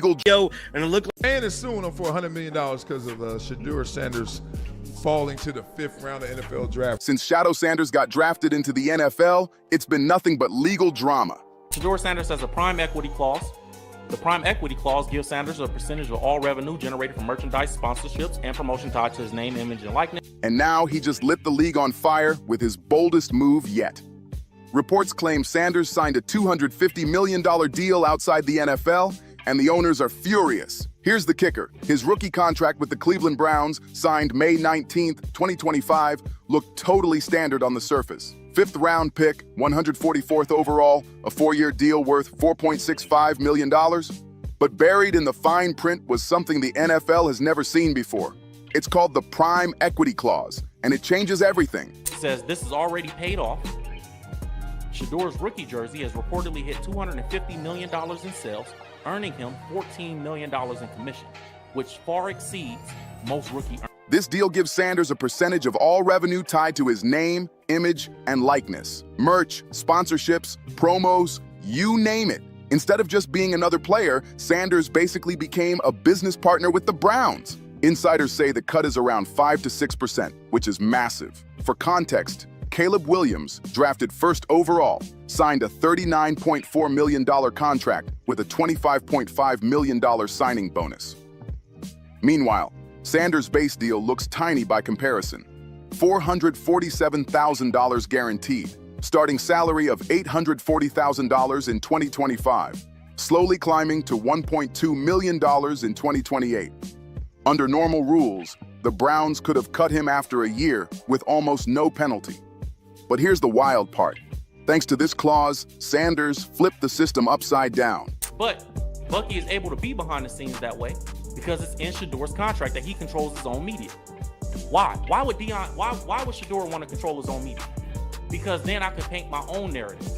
legal and it looked like And is suing him for $100 million because of Shedeur Sanders falling to the 5th round of NFL draft. Since Shedeur Sanders got drafted into the NFL, it's been nothing but legal drama. Shedeur Sanders has a prime equity clause. The prime equity clause gives Sanders a percentage of all revenue generated from merchandise, sponsorships, and promotion tied to his name, image, and likeness. And now he just lit the league on fire with his boldest move yet. Reports claim Sanders signed a $250 million deal outside the NFL, and the owners are furious. Here's the kicker. His rookie contract with the Cleveland Browns, signed May 19th, 2025, looked totally standard on the surface. 5th round pick, 144th overall, a 4-year deal worth $4.65 million. But buried in the fine print was something the NFL has never seen before. It's called the Prime Equity Clause, and it changes everything. It says this is already paid off. Shedeur's rookie jersey has reportedly hit $250 million in sales, earning him $14 million in commission, which far exceeds most rookie earnings. This deal gives Sanders a percentage of all revenue tied to his name, image, and likeness. Merch, sponsorships, promos, you name it. Instead of just being another player, Sanders basically became a business partner with the Browns. Insiders say the cut is around 5 to 6%, which is massive. For context, Caleb Williams, drafted 1st overall, signed a $39.4 million contract with a $25.5 million signing bonus. Meanwhile, Sanders' base deal looks tiny by comparison. $447,000 guaranteed, starting salary of $840,000 in 2025, slowly climbing to $1.2 million in 2028. Under normal rules, the Browns could have cut him after a year with almost no penalty. But here's the wild part. Thanks to this clause, Sanders flipped the system upside down. But Bucky is able to be behind the scenes that way because it's in Shedeur's contract that he controls his own media. Why? Why would Shedeur want to control his own media? Because then I can paint my own narrative,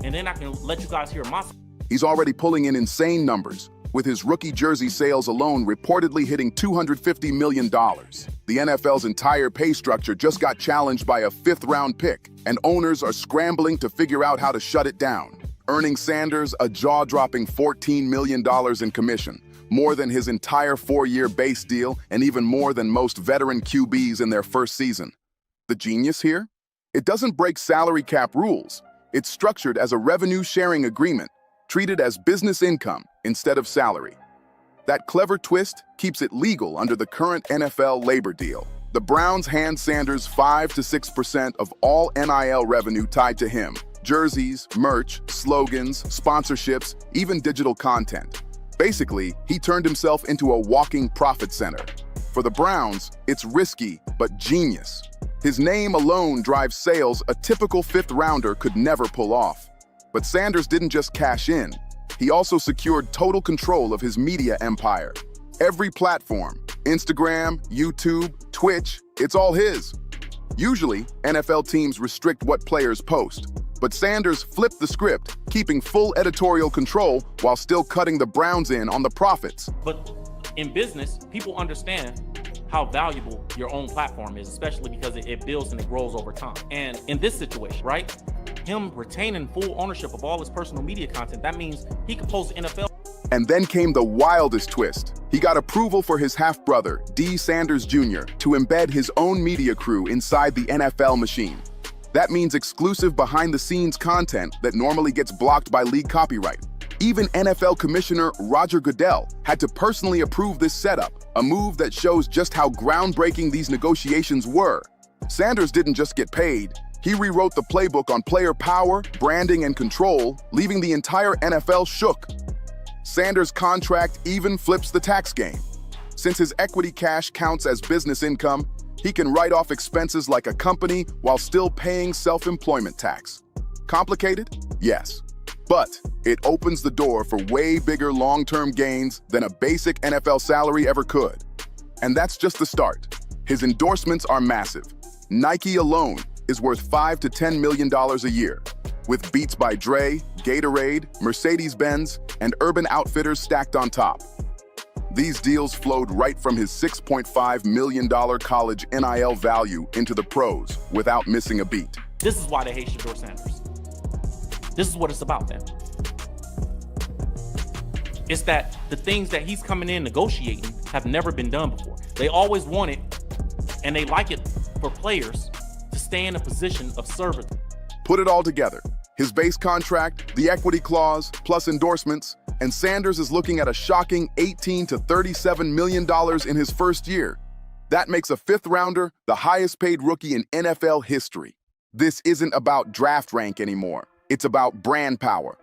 and then I can let you guys hear my. He's already pulling in insane numbers, with his rookie jersey sales alone reportedly hitting $250 million. The NFL's entire pay structure just got challenged by a 5th round pick, and owners are scrambling to figure out how to shut it down, earning Sanders a jaw-dropping $14 million in commission, more than his entire 4-year base deal and even more than most veteran QBs in their first season. The genius here? It doesn't break salary cap rules. It's structured as a revenue-sharing agreement, treated as business income instead of salary. That clever twist keeps it legal under the current NFL labor deal. The Browns hand Sanders 5 to 6% of all NIL revenue tied to him: jerseys, merch, slogans, sponsorships, even digital content. Basically, he turned himself into a walking profit center. For the Browns, it's risky but genius. His name alone drives sales a typical 5th rounder could never pull off. But Sanders didn't just cash in. He also secured total control of his media empire. Every platform, Instagram, YouTube, Twitch, it's all his. Usually, NFL teams restrict what players post, but Sanders flipped the script, keeping full editorial control while still cutting the Browns in on the profits. But in business, people understand how valuable your own platform is, especially because it builds and it grows over time. And in this situation, right, him retaining full ownership of all his personal media content, that means he can post the NFL. And then came the wildest twist. He got approval for his half-brother, Deion Sanders Jr., to embed his own media crew inside the NFL machine. That means exclusive behind-the-scenes content that normally gets blocked by league copyright. Even NFL Commissioner Roger Goodell had to personally approve this setup, a move that shows just how groundbreaking these negotiations were. Sanders didn't just get paid. He rewrote the playbook on player power, branding, and control, leaving the entire NFL shook. Sanders' contract even flips the tax game. Since his equity cash counts as business income, he can write off expenses like a company while still paying self-employment tax. Complicated? Yes. But it opens the door for way bigger long-term gains than a basic NFL salary ever could. And that's just the start. His endorsements are massive. Nike alone is worth $5 to $10 million a year, with beats by Dre, Gatorade, Mercedes-Benz, and Urban Outfitters stacked on top. These deals flowed right from his $6.5 million college NIL value into the pros without missing a beat. This is why they hate Shedeur Sanders. This is what it's about, then. It's that the things that he's coming in negotiating have never been done before. They always want it, and they like it for players to stay in a position of service. Put it all together. His base contract, the equity clause, plus endorsements, and Sanders is looking at a shocking $18 to $37 million in his first year. That makes a fifth-rounder the highest-paid rookie in NFL history. This isn't about draft rank anymore. It's about brand power.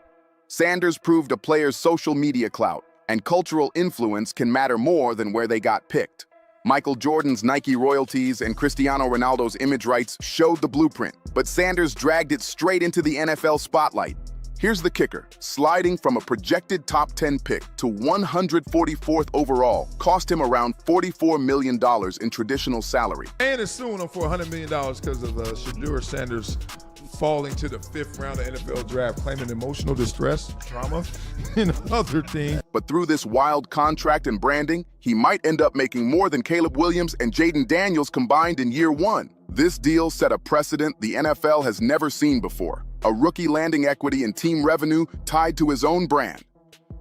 Sanders proved a player's social media clout and cultural influence can matter more than where they got picked. Michael Jordan's Nike royalties and Cristiano Ronaldo's image rights showed the blueprint, but Sanders dragged it straight into the NFL spotlight. Here's the kicker. Sliding from a projected top 10 pick to 144th overall cost him around $44 million in traditional salary. And it's suing him for $100 million because of Shedeur Sanders falling to the fifth round of NFL draft, claiming emotional distress, trauma, and other things. But through this wild contract and branding, he might end up making more than Caleb Williams and Jaden Daniels combined in year one. This deal set a precedent the NFL has never seen before. A rookie landing equity and team revenue tied to his own brand.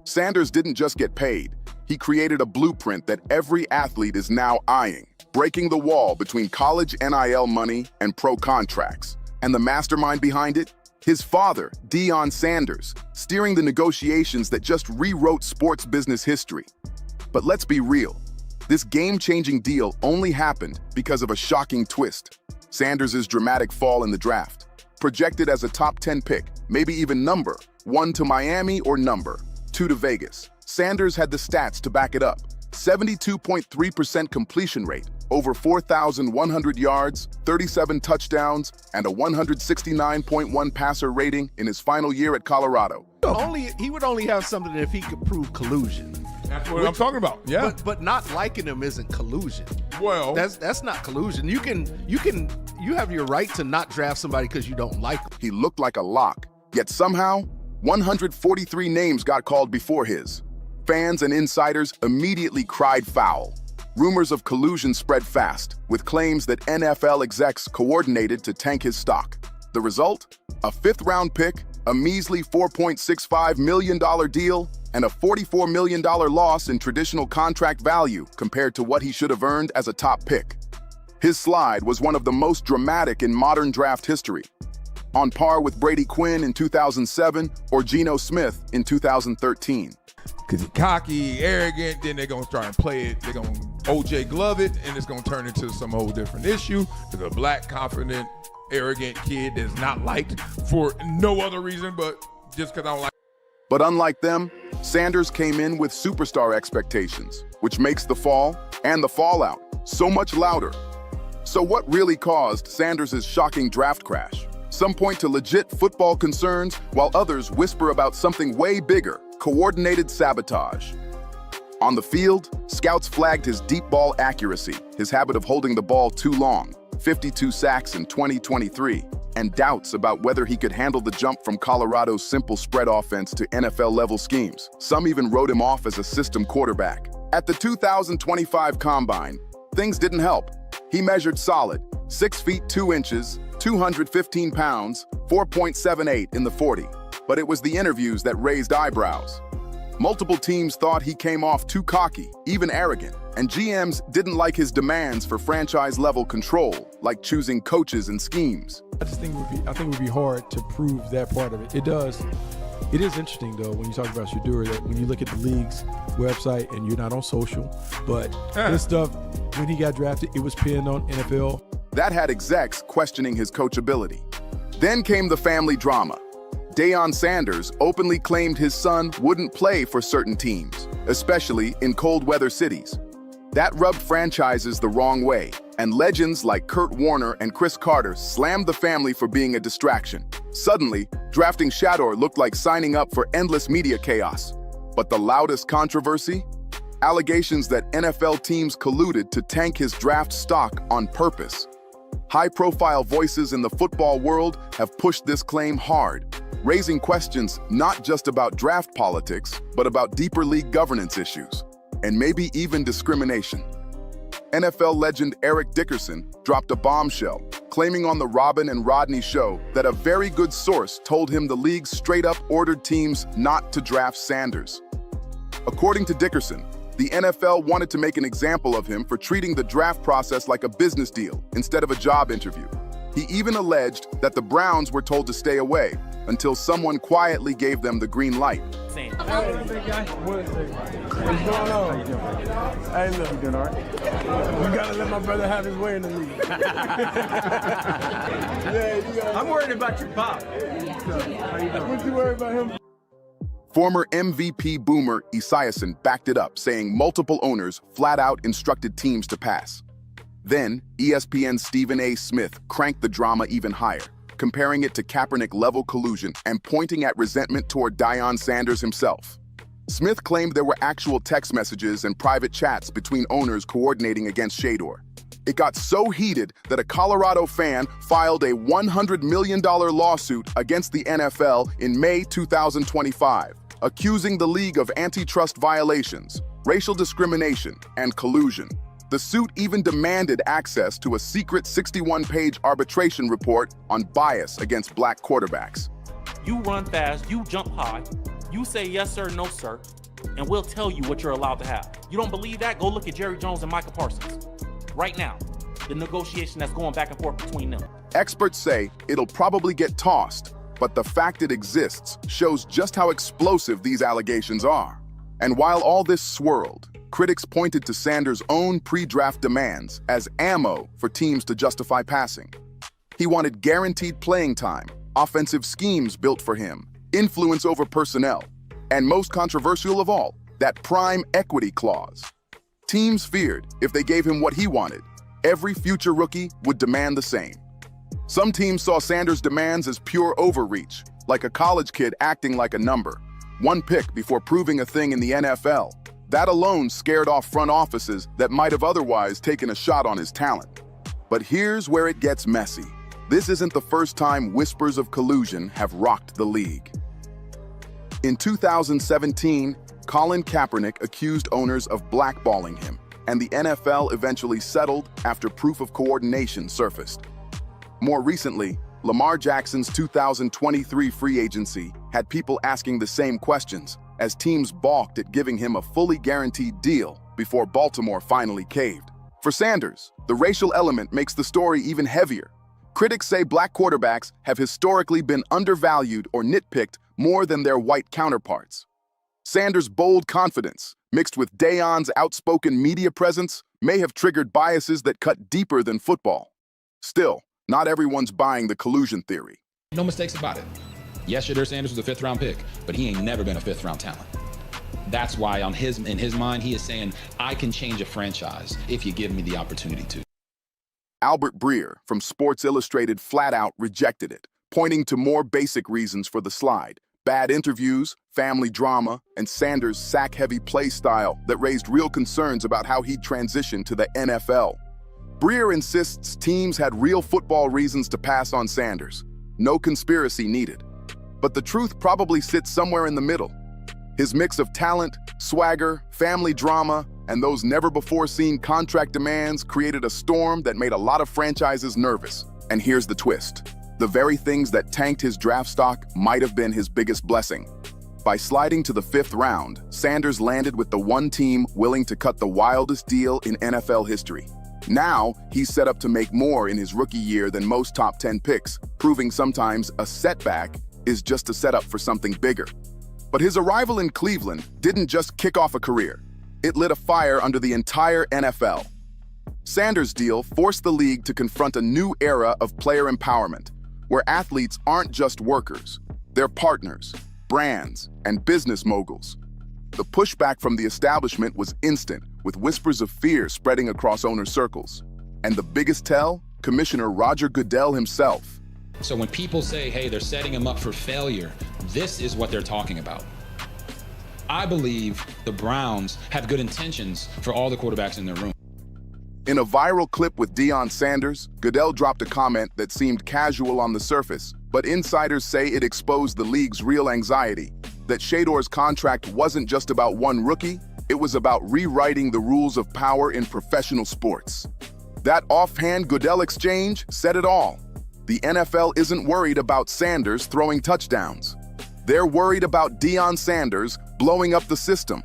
Sanders didn't just get paid. He created a blueprint that every athlete is now eyeing, breaking the wall between college NIL money and pro contracts. And the mastermind behind it? His father, Deion Sanders, steering the negotiations that just rewrote sports business history. But let's be real. This game-changing deal only happened because of a shocking twist. Sanders' dramatic fall in the draft. Projected as a top 10 pick, maybe even number 1 to Miami or number 2 to Vegas. Sanders had the stats to back it up. 72.3% completion rate, over 4,100 yards, 37 touchdowns, and a 169.1 passer rating in his final year at Colorado. He would only have something if he could prove collusion. That's what I'm talking about. Yeah. But not liking him isn't collusion. Well, that's not collusion. You have your right to not draft somebody because you don't like them. He looked like a lock, yet somehow 143 names got called before his. Fans and insiders immediately cried foul. Rumors of collusion spread fast, with claims that N.F.L. execs coordinated to tank his stock. The result? A fifth-round pick, a measly $4.65 million deal, and a $44 million loss in traditional contract value compared to what he should have earned as a top pick. His slide was one of the most dramatic in modern draft history, on par with Brady Quinn in 2007 or Geno Smith in 2013. Because he's cocky, arrogant, then they're going to try and play it. They're going to OJ Glove it, and it's going to turn into some whole different issue. Because a black, confident, arrogant kid that's not liked for no other reason but just because I don't like. But unlike them, Sanders came in with superstar expectations, which makes the fall and the fallout so much louder. So what really caused Sanders' shocking draft crash? Some point to legit football concerns, while others whisper about something way bigger: coordinated sabotage. On the field, scouts flagged his deep ball accuracy, his habit of holding the ball too long, 52 sacks in 2023, and doubts about whether he could handle the jump from Colorado's simple spread offense to NFL-level schemes. Some even wrote him off as a system quarterback. At the 2025 Combine, things didn't help. He measured solid, 6 feet 2 inches, 215 pounds, 4.78 in the 40. But it was the interviews that raised eyebrows. Multiple teams thought he came off too cocky, even arrogant, and GMs didn't like his demands for franchise-level control, like choosing coaches and schemes. I think it would be hard to prove that part of it. It does. It is interesting, though, when you talk about Shedeur, that when you look at the league's website, and you're not on social, but this stuff, when he got drafted, it was pinned on NFL. That had execs questioning his coachability. Then came the family drama. Deion Sanders openly claimed his son wouldn't play for certain teams, especially in cold weather cities. That rubbed franchises the wrong way, and legends like Kurt Warner and Chris Carter slammed the family for being a distraction. Suddenly, drafting Shedeur looked like signing up for endless media chaos. But the loudest controversy? Allegations that NFL teams colluded to tank his draft stock on purpose. High-profile voices in the football world have pushed this claim hard, raising questions not just about draft politics, but about deeper league governance issues, and maybe even discrimination. NFL legend Eric Dickerson dropped a bombshell, claiming on the Robin and Rodney show that a very good source told him the league straight up ordered teams not to draft Sanders. According to Dickerson, the NFL wanted to make an example of him for treating the draft process like a business deal instead of a job interview. He even alleged that the Browns were told to stay away until someone quietly gave them the green light. Hey, big guy. What's going on? Hey, look, you doing all right? You gotta let my brother have his way in the league. I'm worried about your pop. What you worried about him? Former MVP boomer Esiason backed it up, saying multiple owners flat out instructed teams to pass. Then, ESPN's Stephen A. Smith cranked the drama even higher, comparing it to Kaepernick-level collusion and pointing at resentment toward Deion Sanders himself. Smith claimed there were actual text messages and private chats between owners coordinating against Shedeur. It got so heated that a Colorado fan filed a $100 million lawsuit against the NFL in May 2025, accusing the league of antitrust violations, racial discrimination, and collusion. The suit even demanded access to a secret 61-page arbitration report on bias against black quarterbacks. You run fast, you jump high, you say yes sir, no sir, and we'll tell you what you're allowed to have. You don't believe that? Go look at Jerry Jones and Micah Parsons. Right now, the negotiation that's going back and forth between them. Experts say it'll probably get tossed, but the fact it exists shows just how explosive these allegations are. And while all this swirled, critics pointed to Sanders' own pre-draft demands as ammo for teams to justify passing. He wanted guaranteed playing time, offensive schemes built for him, influence over personnel, and most controversial of all, that prime equity clause. Teams feared if they gave him what he wanted, every future rookie would demand the same. Some teams saw Sanders' demands as pure overreach, like a college kid acting like a number. One pick before proving a thing in the NFL. That alone scared off front offices that might have otherwise taken a shot on his talent. But here's where it gets messy. This isn't the first time whispers of collusion have rocked the league. In 2017, Colin Kaepernick accused owners of blackballing him, and the NFL eventually settled after proof of coordination surfaced. More recently, Lamar Jackson's 2023 free agency had people asking the same questions, as teams balked at giving him a fully guaranteed deal before Baltimore finally caved. For Sanders, the racial element makes the story even heavier. Critics say black quarterbacks have historically been undervalued or nitpicked more than their white counterparts. Sanders' bold confidence, mixed with Deion's outspoken media presence, may have triggered biases that cut deeper than football. Still, not everyone's buying the collusion theory. No mistakes about it. Yes, Shedeur Sanders was a fifth-round pick, but he ain't never been a fifth-round talent. That's why in his mind, he is saying, I can change a franchise if you give me the opportunity to. Albert Breer from Sports Illustrated flat out rejected it, pointing to more basic reasons for the slide: bad interviews, family drama, and Sanders' sack-heavy play style that raised real concerns about how he'd transition to the NFL. Breer insists teams had real football reasons to pass on Sanders. No conspiracy needed. But the truth probably sits somewhere in the middle. His mix of talent, swagger, family drama, and those never-before-seen contract demands created a storm that made a lot of franchises nervous. And here's the twist. The very things that tanked his draft stock might have been his biggest blessing. By sliding to the 5th round, Sanders landed with the one team willing to cut the wildest deal in NFL history. Now, he's set up to make more in his rookie year than most top 10 picks, proving sometimes a setback is just a setup for something bigger. But his arrival in Cleveland didn't just kick off a career. It lit a fire under the entire NFL. Sanders' deal forced the league to confront a new era of player empowerment, where athletes aren't just workers, they're partners, brands, and business moguls. The pushback from the establishment was instant, with whispers of fear spreading across owner circles. And the biggest tell? Commissioner Roger Goodell himself. So when people say, hey, they're setting him up for failure, this is what they're talking about. I believe the Browns have good intentions for all the quarterbacks in their room. In a viral clip with Deion Sanders, Goodell dropped a comment that seemed casual on the surface, but insiders say it exposed the league's real anxiety, that Shedeur's contract wasn't just about one rookie, it was about rewriting the rules of power in professional sports. That offhand Goodell exchange said it all. The NFL isn't worried about Sanders throwing touchdowns. They're worried about Deion Sanders blowing up the system.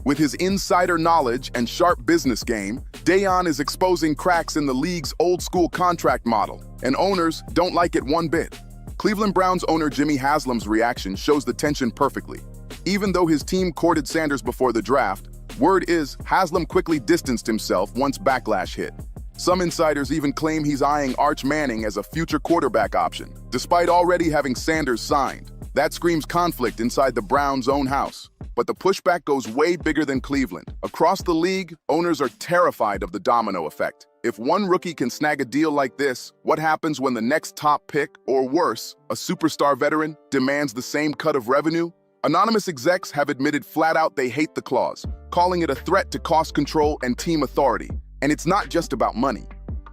With his insider knowledge and sharp business game, Deion is exposing cracks in the league's old-school contract model, and owners don't like it one bit. Cleveland Browns owner Jimmy Haslam's reaction shows the tension perfectly. Even though his team courted Sanders before the draft, word is Haslam quickly distanced himself once backlash hit. Some insiders even claim he's eyeing Arch Manning as a future quarterback option, despite already having Sanders signed. That screams conflict inside the Browns' own house. But the pushback goes way bigger than Cleveland. Across the league, owners are terrified of the domino effect. If one rookie can snag a deal like this, what happens when the next top pick, or worse, a superstar veteran, demands the same cut of revenue? Anonymous execs have admitted flat out they hate the clause, calling it a threat to cost control and team authority. And it's not just about money.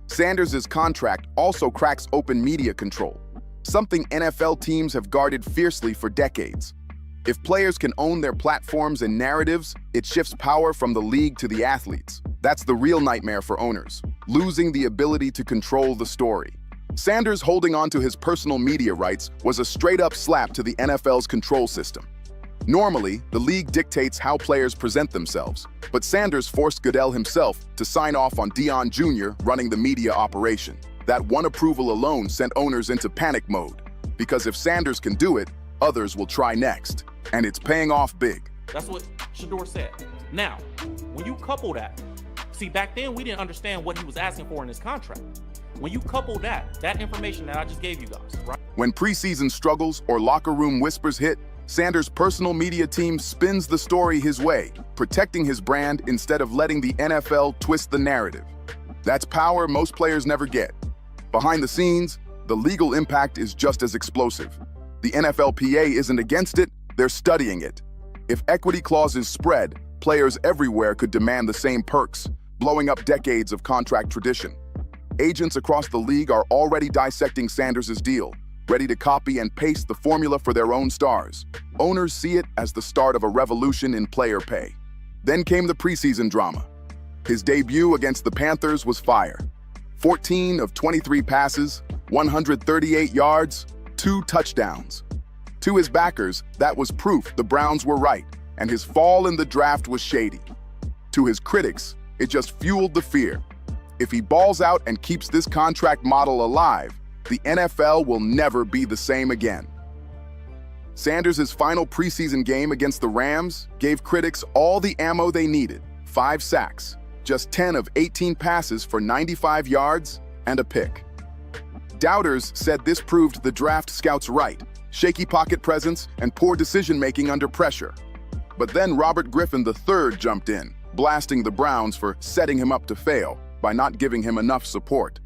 Sanders' contract also cracks open media control, something NFL teams have guarded fiercely for decades. If players can own their platforms and narratives, it shifts power from the league to the athletes. That's the real nightmare for owners, losing the ability to control the story. Sanders holding on to his personal media rights was a straight-up slap to the NFL's control system. Normally, the league dictates how players present themselves, but Sanders forced Goodell himself to sign off on Dion Jr. running the media operation. That one approval alone sent owners into panic mode, because if Sanders can do it, others will try next, and it's paying off big. That's what Shedeur said. Now, when you couple that, see, back then we didn't understand what he was asking for in his contract. When you couple that information that I just gave you guys, right? When preseason struggles or locker room whispers hit, Sanders' personal media team spins the story his way, protecting his brand instead of letting the NFL twist the narrative. That's power most players never get. Behind the scenes, the legal impact is just as explosive. The NFLPA isn't against it, they're studying it. If equity clauses spread, players everywhere could demand the same perks, blowing up decades of contract tradition. Agents across the league are already dissecting Sanders' deal, ready to copy and paste the formula for their own stars. Owners see it as the start of a revolution in player pay. Then came the preseason drama. His debut against the Panthers was fire. 14 of 23 passes, 138 yards, 2 touchdowns. To his backers, that was proof the Browns were right, and his fall in the draft was shady. To his critics, it just fueled the fear. If he balls out and keeps this contract model alive, the NFL will never be the same again. Sanders' final preseason game against the Rams gave critics all the ammo they needed. 5 sacks, just 10 of 18 passes for 95 yards, and a pick. Doubters said this proved the draft scouts right, shaky pocket presence and poor decision-making under pressure. But then Robert Griffin III jumped in, blasting the Browns for setting him up to fail by not giving him enough support.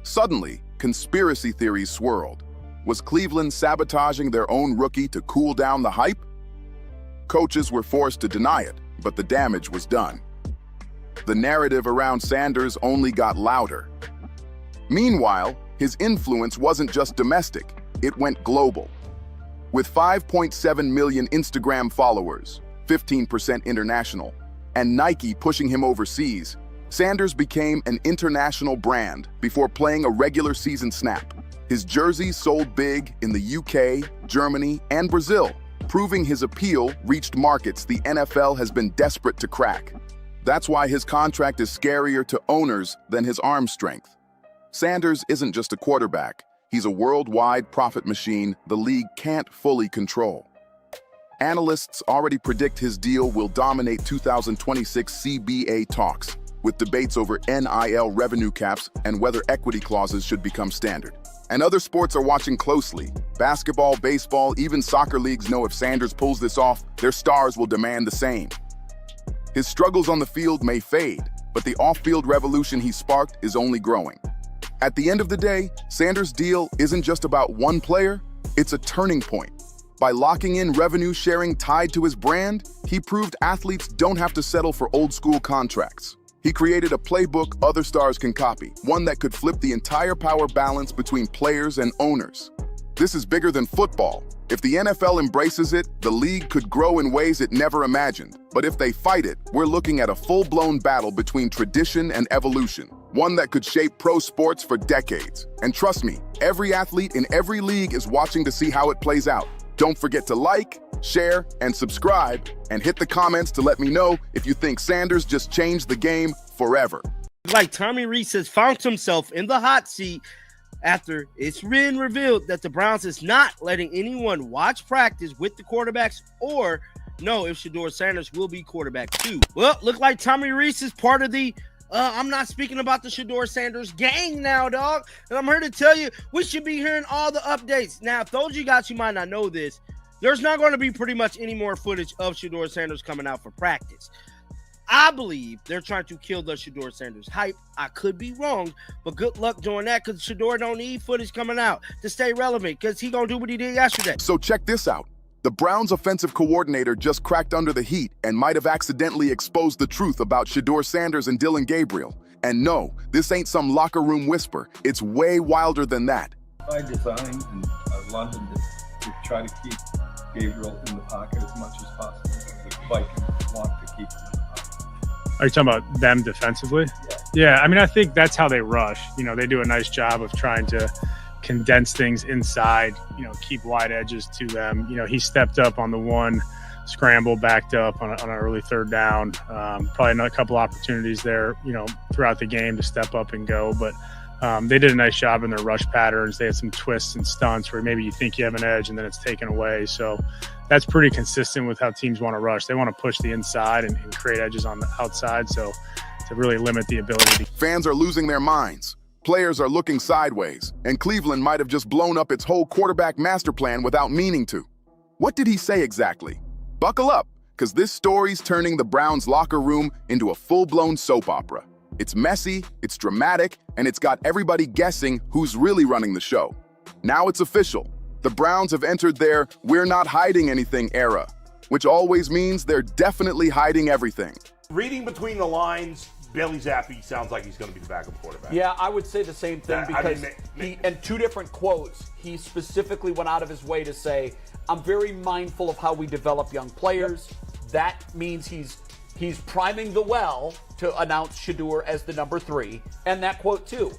Suddenly, conspiracy theories swirled. Was Cleveland sabotaging their own rookie to cool down the hype? Coaches were forced to deny it, but the damage was done. The narrative around Sanders only got louder. Meanwhile, his influence wasn't just domestic, it went global. With 5.7 million Instagram followers, 15% international, and Nike pushing him overseas, Sanders became an international brand before playing a regular season snap. His jerseys sold big in the UK, Germany, and Brazil, proving his appeal reached markets the NFL has been desperate to crack. That's why his contract is scarier to owners than his arm strength. Sanders isn't just a quarterback, he's a worldwide profit machine the league can't fully control. Analysts already predict his deal will dominate 2026 CBA talks, with debates over NIL revenue caps and whether equity clauses should become standard. And other sports are watching closely. Basketball, baseball, even soccer leagues know if Sanders pulls this off, their stars will demand the same. His struggles on the field may fade, but the off-field revolution he sparked is only growing. At the end of the day, Sanders' deal isn't just about one player, it's a turning point. By locking in revenue sharing tied to his brand, he proved athletes don't have to settle for old-school contracts. He created a playbook other stars can copy, one that could flip the entire power balance between players and owners. This is bigger than football. If the NFL embraces it, the league could grow in ways it never imagined. But if they fight it, we're looking at a full-blown battle between tradition and evolution, one that could shape pro sports for decades. And trust me, every athlete in every league is watching to see how it plays out. Don't forget to like, share, and subscribe, and hit the comments to let me know if you think Sanders just changed the game forever. Like Tommy Reese has found himself in the hot seat after it's been revealed that the Browns is not letting anyone watch practice with the quarterbacks or know if Shedeur Sanders will be quarterback too. Well, look like Tommy Reese is part of the I'm not speaking about the Shedeur Sanders gang now, dog. And I'm here to tell you, we should be hearing all the updates. Now, if those of you guys who might not know this, there's not going to be pretty much any more footage of Shedeur Sanders coming out for practice. I believe they're trying to kill the Shedeur Sanders hype. I could be wrong, but good luck doing that because Shedeur don't need footage coming out to stay relevant because he going to do what he did yesterday. So check this out. The Browns offensive coordinator just cracked under the heat and might have accidentally exposed the truth about Shedeur Sanders and Dillon Gabriel. And no, this ain't some locker room whisper. It's way wilder than that. By design in London to try to keep Gabriel in the pocket as much as possible. The Vikings want to keep him in the pocket. Are you talking about them defensively? Yeah, I mean, I think that's how they rush. You know, they do a nice job of trying to condense things inside, you know, keep wide edges to them. You know, he stepped up on the one scramble, backed up on an early third down. Probably a couple opportunities there, you know, throughout the game to step up and go. But they did a nice job in their rush patterns. They had some twists and stunts where maybe you think you have an edge and then it's taken away. So that's pretty consistent with how teams want to rush. They want to push the inside and create edges on the outside. So to really limit the ability. Fans are losing their minds. Players are looking sideways, and Cleveland might have just blown up its whole quarterback master plan without meaning to. What did he say exactly? Buckle up, because this story's turning the Browns' locker room into a full-blown soap opera. It's messy, it's dramatic, and it's got everybody guessing who's really running the show. Now it's official. The Browns have entered their "we're not hiding anything" era, which always means they're definitely hiding everything. Reading between the lines, Bailey Zappe sounds like he's going to be the backup quarterback. Yeah, I would say the same thing because he, in two different quotes, he specifically went out of his way to say, I'm very mindful of how we develop young players. Yep. That means he's priming the well to announce Shedeur as the number 3. And that quote, too.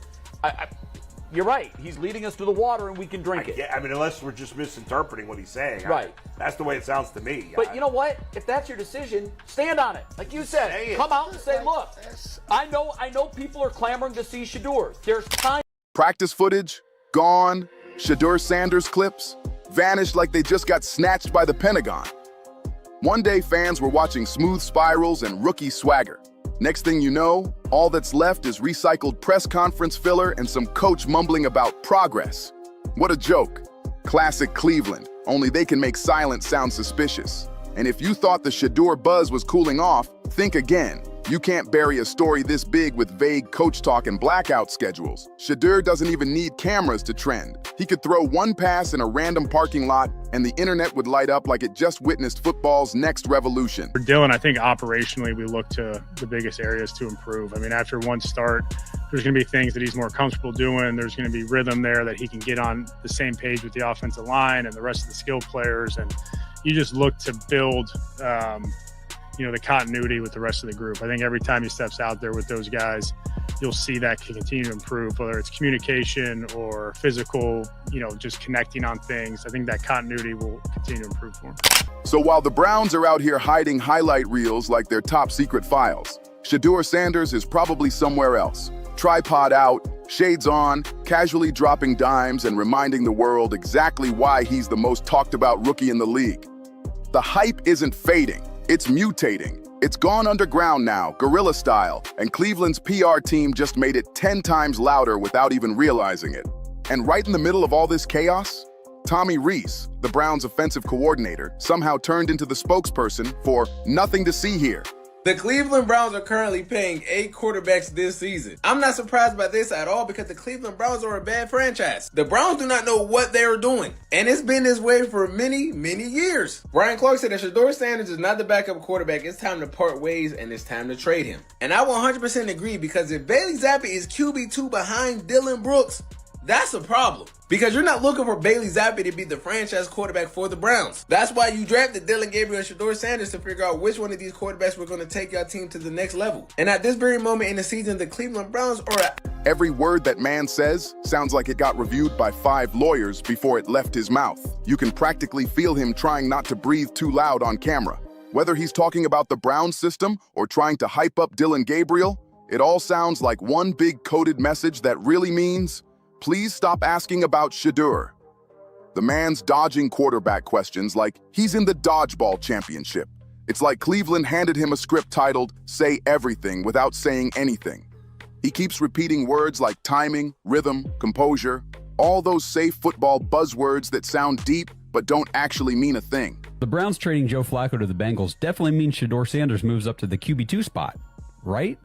You're right. He's leading us to the water and we can drink it. I mean, unless we're just misinterpreting what he's saying. Right. That's the way it sounds to me. But you know what? If that's your decision, stand on it. Like you said, come out and say, look, I know people are clamoring to see Shedeur. There's time. Practice footage, gone. Shedeur Sanders clips, vanished like they just got snatched by the Pentagon. One day, fans were watching smooth spirals and rookie swagger. Next thing you know, all that's left is recycled press conference filler and some coach mumbling about progress. What a joke. Classic Cleveland, only they can make silence sound suspicious. And if you thought the Shedeur buzz was cooling off, think again. You can't bury a story this big with vague coach talk and blackout schedules. Shedeur doesn't even need cameras to trend. He could throw one pass in a random parking lot and the internet would light up like it just witnessed football's next revolution. For Dillon, I think operationally we look to the biggest areas to improve. I mean, after one start, there's going to be things that he's more comfortable doing. There's going to be rhythm there that he can get on the same page with the offensive line and the rest of the skill players. And you just look to build the continuity with the rest of the group. I think every time he steps out there with those guys, you'll see that can continue to improve, whether it's communication or physical, just connecting on things. I think that continuity will continue to improve for him. So while the Browns are out here hiding highlight reels like their top secret files, Shedeur Sanders is probably somewhere else. Tripod out, shades on, casually dropping dimes and reminding the world exactly why he's the most talked about rookie in the league. The hype isn't fading. It's mutating. It's gone underground now, guerrilla style, and Cleveland's PR team just made it 10 times louder without even realizing it. And right in the middle of all this chaos, Tommy Reese, the Browns' offensive coordinator, somehow turned into the spokesperson for nothing to see here. The Cleveland Browns are currently paying 8 quarterbacks this season. I'm not surprised by this at all because the Cleveland Browns are a bad franchise. The Browns do not know what they are doing, and it's been this way for many, many years. Brian Clark said that Shedeur Sanders is not the backup quarterback. It's time to part ways and it's time to trade him. And I 100% agree because if Bailey Zappe is QB2 behind Dylan Brooks, that's a problem. Because you're not looking for Bailey Zappe to be the franchise quarterback for the Browns. That's why you drafted Dillon Gabriel and Shedeur Sanders to figure out which one of these quarterbacks were going to take your team to the next level. And at this very moment in the season, the Cleveland Browns are Every word that man says sounds like it got reviewed by 5 lawyers before it left his mouth. You can practically feel him trying not to breathe too loud on camera. Whether he's talking about the Browns system or trying to hype up Dylan Gabriel, it all sounds like one big coded message that really means, please stop asking about Shedeur. The man's dodging quarterback questions like he's in the Dodgeball Championship. It's like Cleveland handed him a script titled, Say Everything Without Saying Anything. He keeps repeating words like timing, rhythm, composure, all those safe football buzzwords that sound deep but don't actually mean a thing. The Browns trading Joe Flacco to the Bengals definitely means Shedeur Sanders moves up to the QB2 spot, right?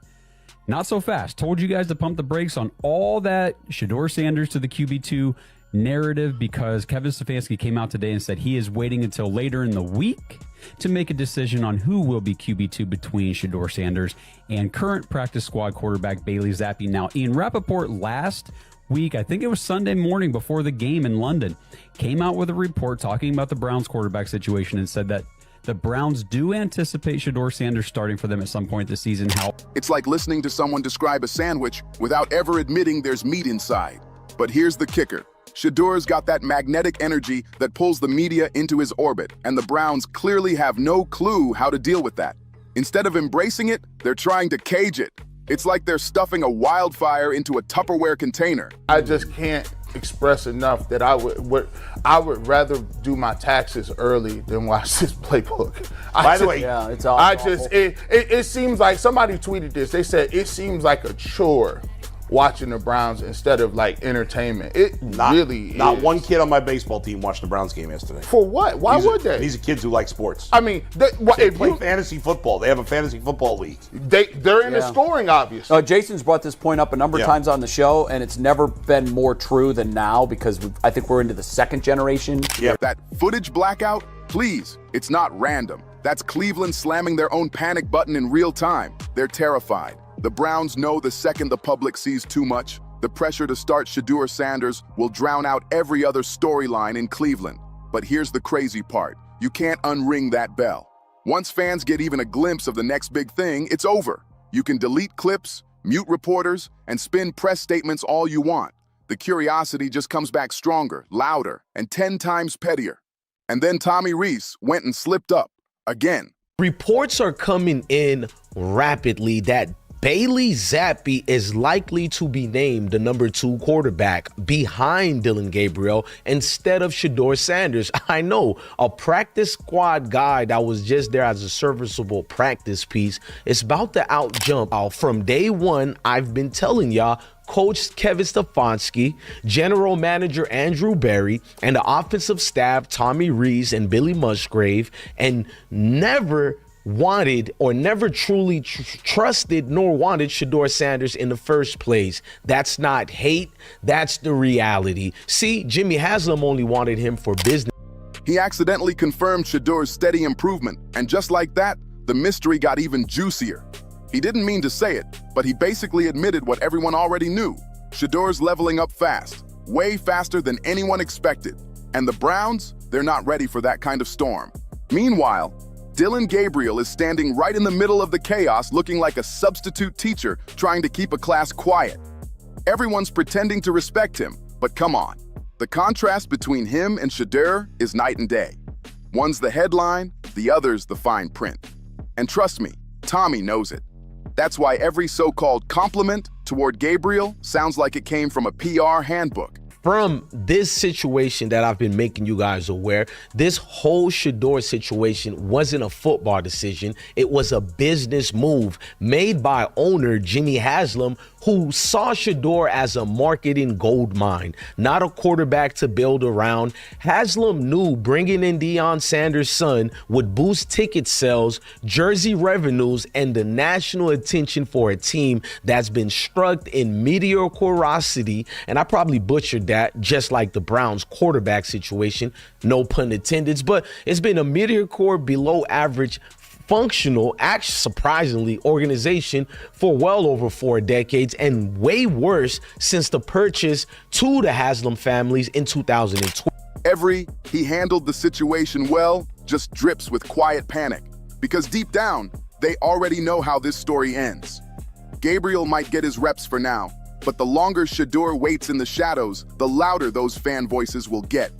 Not so fast. Told you guys to pump the brakes on all that Shedeur Sanders to the QB2 narrative because Kevin Stefanski came out today and said he is waiting until later in the week to make a decision on who will be QB2 between Shedeur Sanders and current practice squad quarterback Bailey Zappe. Now, Ian Rappaport last week, I think it was Sunday morning before the game in London, came out with a report talking about the Browns quarterback situation and said that the Browns do anticipate Shedeur Sanders starting for them at some point this season. It's like listening to someone describe a sandwich without ever admitting there's meat inside. But here's the kicker. Shedeur's got that magnetic energy that pulls the media into his orbit, and the Browns clearly have no clue how to deal with that. Instead of embracing it, they're trying to cage it. It's like they're stuffing a wildfire into a Tupperware container. I just can't express enough that I would rather do my taxes early than watch this playbook. By the way, yeah, it's it seems like somebody tweeted this. They said it seems like a chore watching the Browns instead of like entertainment. Not one kid on my baseball team watched the Browns game yesterday. For what? Why would they? These are kids who like sports. I mean, they play fantasy football. They have a fantasy football league. They're in the scoring, obviously. Jason's brought this point up a number of times on the show, and it's never been more true than now because I think we're into the second generation. Yeah. That footage blackout, please, it's not random. That's Cleveland slamming their own panic button in real time. They're terrified. The Browns know the second the public sees too much, the pressure to start Shedeur Sanders will drown out every other storyline in Cleveland. But here's the crazy part. You can't unring that bell. Once fans get even a glimpse of the next big thing, it's over. You can delete clips, mute reporters, and spin press statements all you want. The curiosity just comes back stronger, louder, and 10 times pettier. And then Tommy Rees went and slipped up again. Reports are coming in rapidly that Bailey Zappe is likely to be named the number 2 quarterback behind Dylan Gabriel instead of Shedeur Sanders. I know, a practice squad guy that was just there as a serviceable practice piece is about to outjump. From day one, I've been telling y'all, Coach Kevin Stefanski, General Manager Andrew Berry, and the offensive staff Tommy Rees and Billy Musgrave, and never wanted or never truly trusted nor wanted Shedeur Sanders in the first place. That's not hate, that's the reality. See, Jimmy Haslam only wanted him for business. He accidentally confirmed Shedeur's steady improvement, and just like that, the mystery got even juicier. He didn't mean to say it, but he basically admitted what everyone already knew. Shedeur's leveling up fast, way faster than anyone expected. And the Browns, they're not ready for that kind of storm. Meanwhile, Dylan Gabriel is standing right in the middle of the chaos looking like a substitute teacher trying to keep a class quiet. Everyone's pretending to respect him, but come on. The contrast between him and Shedeur is night and day. One's the headline, the other's the fine print. And trust me, Tommy knows it. That's why every so-called compliment toward Gabriel sounds like it came from a PR handbook. From this situation that I've been making you guys aware, this whole Shedeur situation wasn't a football decision. It was a business move made by owner Jimmy Haslam, who saw Shedeur as a marketing gold mine, not a quarterback to build around. Haslam knew bringing in Deion Sanders' son would boost ticket sales, jersey revenues, and the national attention for a team that's been struck in mediocrity. And I probably butchered that, just like the Browns quarterback situation, no pun intended, but it's been a mediocre, below average, functional, actually surprisingly, organization for well over 4 decades, and way worse since the purchase to the Haslam families in 2012. He handled the situation well, just drips with quiet panic, because deep down, they already know how this story ends. Gabriel might get his reps for now, But the longer Shedeur waits in the shadows, the louder those fan voices will get.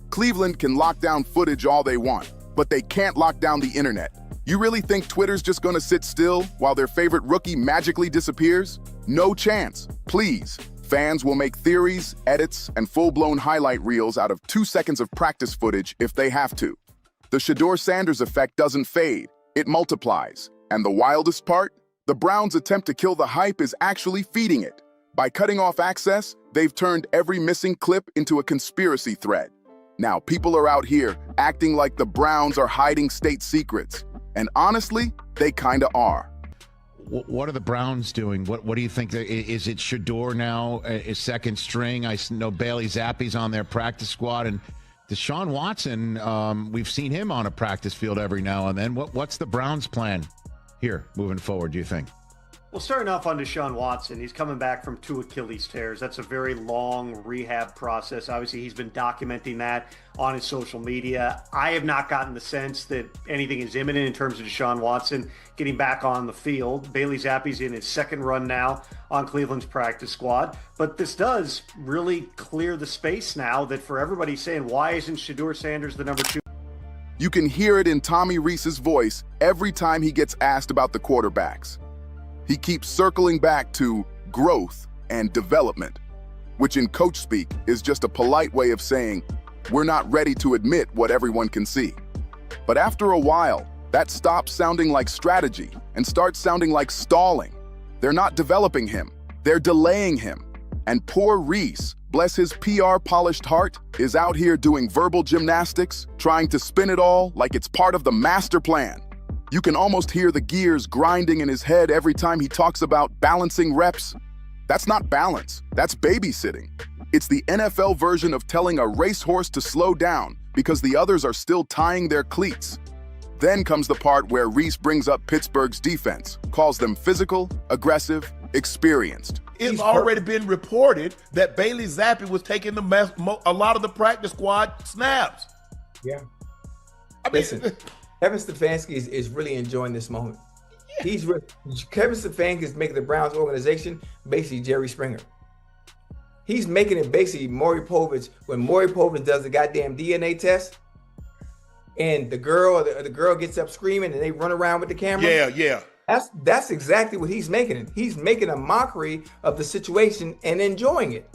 Cleveland can lock down footage all they want, but they can't lock down the internet. You really think Twitter's just gonna sit still while their favorite rookie magically disappears? No chance. Please. Fans will make theories, edits, and full-blown highlight reels out of 2 seconds of practice footage if they have to. The Shedeur Sanders effect doesn't fade, it multiplies. And the wildest part? The Browns' attempt to kill the hype is actually feeding it. By cutting off access, they've turned every missing clip into a conspiracy thread. Now, people are out here acting like the Browns are hiding state secrets. And honestly, they kinda are. What are the Browns doing? What do you think? Is it Shedeur now, is second string? I know Bailey Zappe's on their practice squad. And Deshaun Watson, we've seen him on a practice field every now and then. What's the Browns' plan here moving forward, do you think? Well, starting off on Deshaun Watson, he's coming back from 2 Achilles tears. That's a very long rehab process. Obviously, he's been documenting that on his social media. I have not gotten the sense that anything is imminent in terms of Deshaun Watson getting back on the field. Bailey Zappe's in his second run now on Cleveland's practice squad. But this does really clear the space now that for everybody saying, why isn't Shedeur Sanders the number 2? You can hear it in Tommy Rees's voice every time he gets asked about the quarterbacks. He keeps circling back to growth and development, which in coach speak is just a polite way of saying, we're not ready to admit what everyone can see. But after a while, that stops sounding like strategy and starts sounding like stalling. They're not developing him, they're delaying him. And poor Rees, bless his PR-polished heart, is out here doing verbal gymnastics, trying to spin it all like it's part of the master plan. You can almost hear the gears grinding in his head every time he talks about balancing reps. That's not balance, that's babysitting. It's the N.F.L. version of telling a racehorse to slow down because the others are still tying their cleats. Then comes the part where Rees brings up Pittsburgh's defense, calls them physical, aggressive, experienced. It's already been reported that Bailey Zappe was taking a lot of the practice squad snaps. Yeah. I mean, listen, Kevin Stefanski is really enjoying this moment. Yeah. Kevin Stefanski is making the Browns organization basically Jerry Springer. He's making it basically Maury Povich when Maury Povich does the goddamn DNA test, and the girl gets up screaming and they run around with the camera. Yeah. That's exactly what he's making it. He's making a mockery of the situation and enjoying it.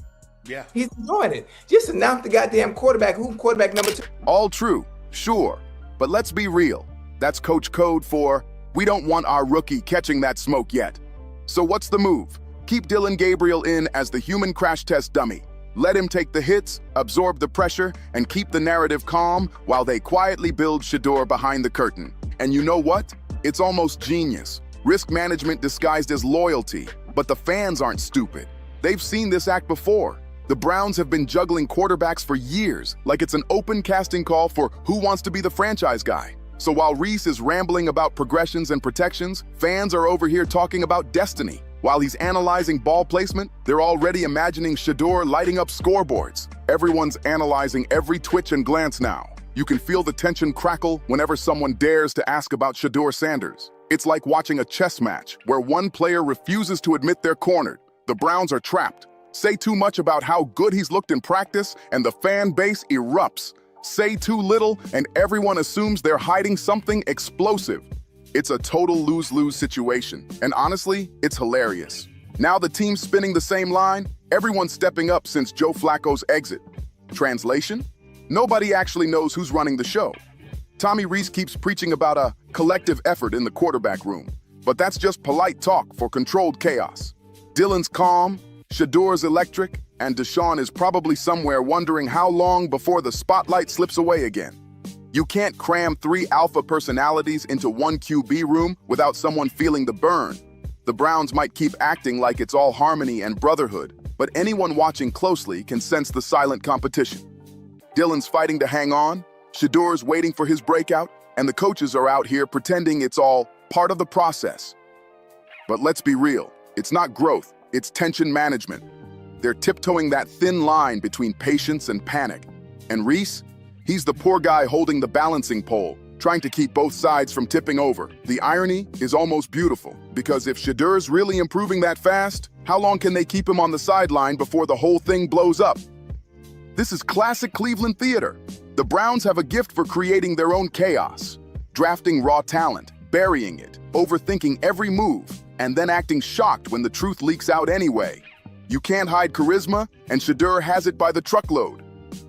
Yeah. He's enjoying it. Just announce the goddamn quarterback. Who quarterback number 2? All true, sure. But let's be real. That's coach code for, we don't want our rookie catching that smoke yet. So what's the move? Keep Dillon Gabriel in as the human crash test dummy. Let him take the hits, absorb the pressure, and keep the narrative calm while they quietly build Shedeur behind the curtain. And you know what? It's almost genius. Risk management disguised as loyalty, but the fans aren't stupid. They've seen this act before. The Browns have been juggling quarterbacks for years, like it's an open casting call for who wants to be the franchise guy. So while Rees is rambling about progressions and protections, fans are over here talking about destiny. While he's analyzing ball placement, they're already imagining Shedeur lighting up scoreboards. Everyone's analyzing every twitch and glance now. You can feel the tension crackle whenever someone dares to ask about Shedeur Sanders. It's like watching a chess match where one player refuses to admit they're cornered. The Browns are trapped. Say too much about how good he's looked in practice and the fan base erupts. Say too little and everyone assumes they're hiding something explosive. It's a total lose-lose situation, and honestly, it's hilarious. Now the team's spinning the same line, everyone's stepping up since Joe Flacco's exit. Translation? Nobody actually knows who's running the show. Tommy Rees keeps preaching about a collective effort in the quarterback room, but that's just polite talk for controlled chaos. Dillon's calm, Shedeur's electric, and Deshaun is probably somewhere wondering how long before the spotlight slips away again. You can't cram 3 alpha personalities into one QB room without someone feeling the burn. The Browns might keep acting like it's all harmony and brotherhood, but anyone watching closely can sense the silent competition. Dillon's fighting to hang on, Shedeur's waiting for his breakout, and the coaches are out here pretending it's all part of the process. But let's be real, it's not growth, it's tension management. They're tiptoeing that thin line between patience and panic. And Rees? He's the poor guy holding the balancing pole, trying to keep both sides from tipping over. The irony is almost beautiful, because if Shedeur's really improving that fast, how long can they keep him on the sideline before the whole thing blows up? This is classic Cleveland theater. The Browns have a gift for creating their own chaos, drafting raw talent, burying it, overthinking every move, and then acting shocked when the truth leaks out anyway. You can't hide charisma, and Shedeur has it by the truckload.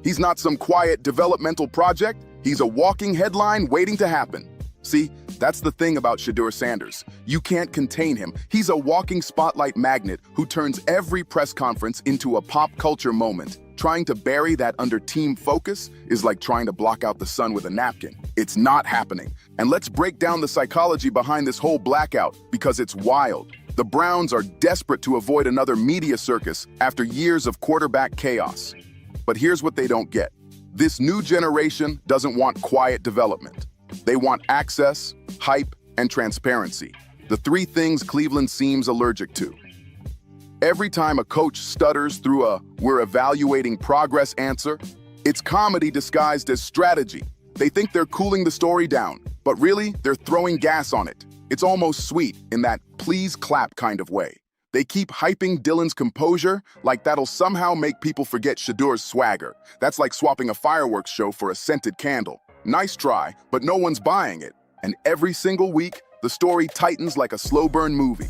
He's not some quiet developmental project. He's a walking headline waiting to happen. See, that's the thing about Shedeur Sanders. You can't contain him. He's a walking spotlight magnet who turns every press conference into a pop culture moment. Trying to bury that under team focus is like trying to block out the sun with a napkin. It's not happening. And let's break down the psychology behind this whole blackout, because it's wild. The Browns are desperate to avoid another media circus after years of quarterback chaos. But here's what they don't get. This new generation doesn't want quiet development. They want access, hype, and transparency. The three things Cleveland seems allergic to. Every time a coach stutters through a "we're evaluating progress" answer, it's comedy disguised as strategy. They think they're cooling the story down, but really, they're throwing gas on it. It's almost sweet in that please clap kind of way. They keep hyping Dylan's composure like that'll somehow make people forget Shedeur's swagger. That's like swapping a fireworks show for a scented candle. Nice try, but no one's buying it. And every single week, the story tightens like a slow burn movie.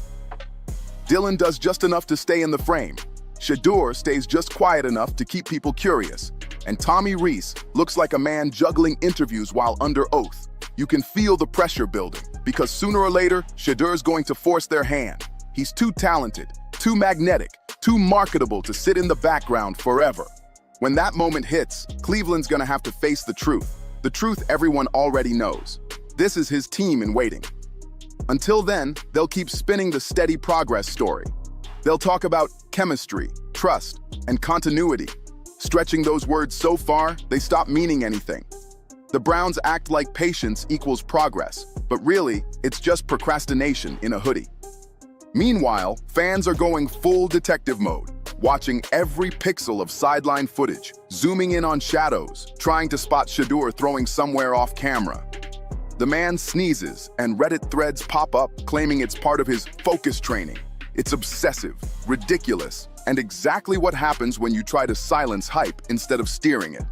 Dylan does just enough to stay in the frame. Shedeur stays just quiet enough to keep people curious. And Tommy Reese looks like a man juggling interviews while under oath. You can feel the pressure building, because sooner or later, Shedeur's going to force their hand. He's too talented, too magnetic, too marketable to sit in the background forever. When that moment hits, Cleveland's gonna have to face the truth everyone already knows. This is his team in waiting. Until then, they'll keep spinning the steady progress story. They'll talk about chemistry, trust, and continuity, stretching those words so far they stop meaning anything. The Browns act like patience equals progress, but really, it's just procrastination in a hoodie. Meanwhile, fans are going full detective mode, watching every pixel of sideline footage, zooming in on shadows, trying to spot Shedeur throwing somewhere off camera. The man sneezes, and Reddit threads pop up claiming it's part of his focus training. It's obsessive, ridiculous, and exactly what happens when you try to silence hype instead of steering it.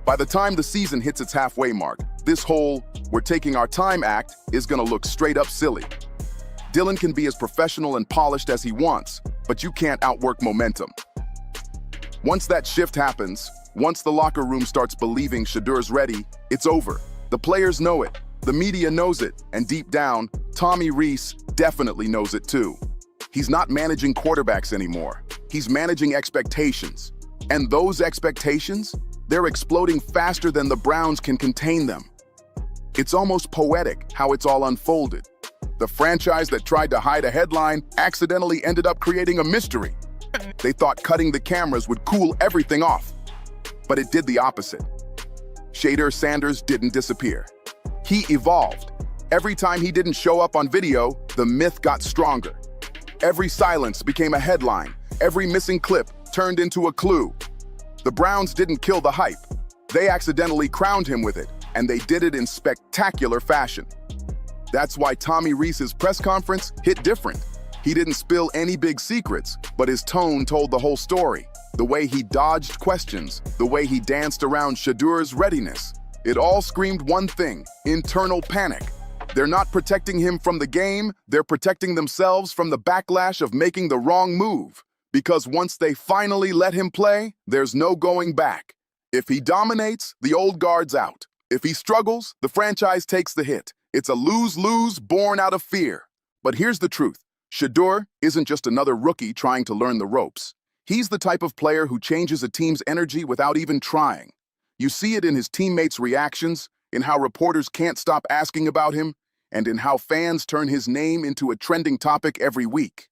By the time the season hits its halfway mark, this whole "we're taking our time" act is gonna look straight up silly. Dylan can be as professional and polished as he wants, but you can't outwork momentum. Once that shift happens, once the locker room starts believing Shedeur's ready, it's over. The players know it, the media knows it, and deep down, Tommy Reese definitely knows it too. He's not managing quarterbacks anymore. He's managing expectations. And those expectations, they're exploding faster than the Browns can contain them. It's almost poetic how it's all unfolded. The franchise that tried to hide a headline accidentally ended up creating a mystery. They thought cutting the cameras would cool everything off, but it did the opposite. Shedeur Sanders didn't disappear. He evolved. Every time he didn't show up on video, the myth got stronger. Every silence became a headline. Every missing clip turned into a clue. The Browns didn't kill the hype. They accidentally crowned him with it, and they did it in spectacular fashion. That's why Tommy Reese's press conference hit different. He didn't spill any big secrets, but his tone told the whole story. The way he dodged questions, the way he danced around Shedeur's readiness. It all screamed one thing: internal panic. They're not protecting him from the game, they're protecting themselves from the backlash of making the wrong move. Because once they finally let him play, there's no going back. If he dominates, the old guard's out. If he struggles, the franchise takes the hit. It's a lose-lose born out of fear. But here's the truth. Shedeur isn't just another rookie trying to learn the ropes. He's the type of player who changes a team's energy without even trying. You see it in his teammates' reactions, in how reporters can't stop asking about him, and in how fans turn his name into a trending topic every week.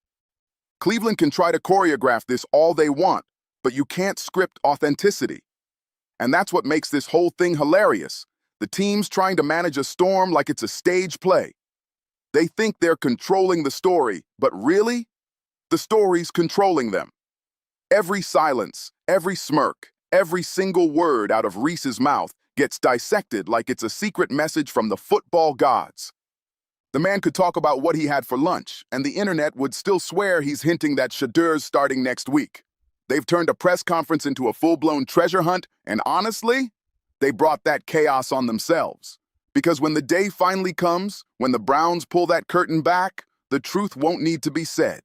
Cleveland can try to choreograph this all they want, but you can't script authenticity. And that's what makes this whole thing hilarious. The team's trying to manage a storm like it's a stage play. They think they're controlling the story, but really, the story's controlling them. Every silence, every smirk, every single word out of Reese's mouth gets dissected like it's a secret message from the football gods. The man could talk about what he had for lunch, and the internet would still swear he's hinting that Shedeur's starting next week. They've turned a press conference into a full-blown treasure hunt, and honestly, they brought that chaos on themselves. Because when the day finally comes, when the Browns pull that curtain back, the truth won't need to be said.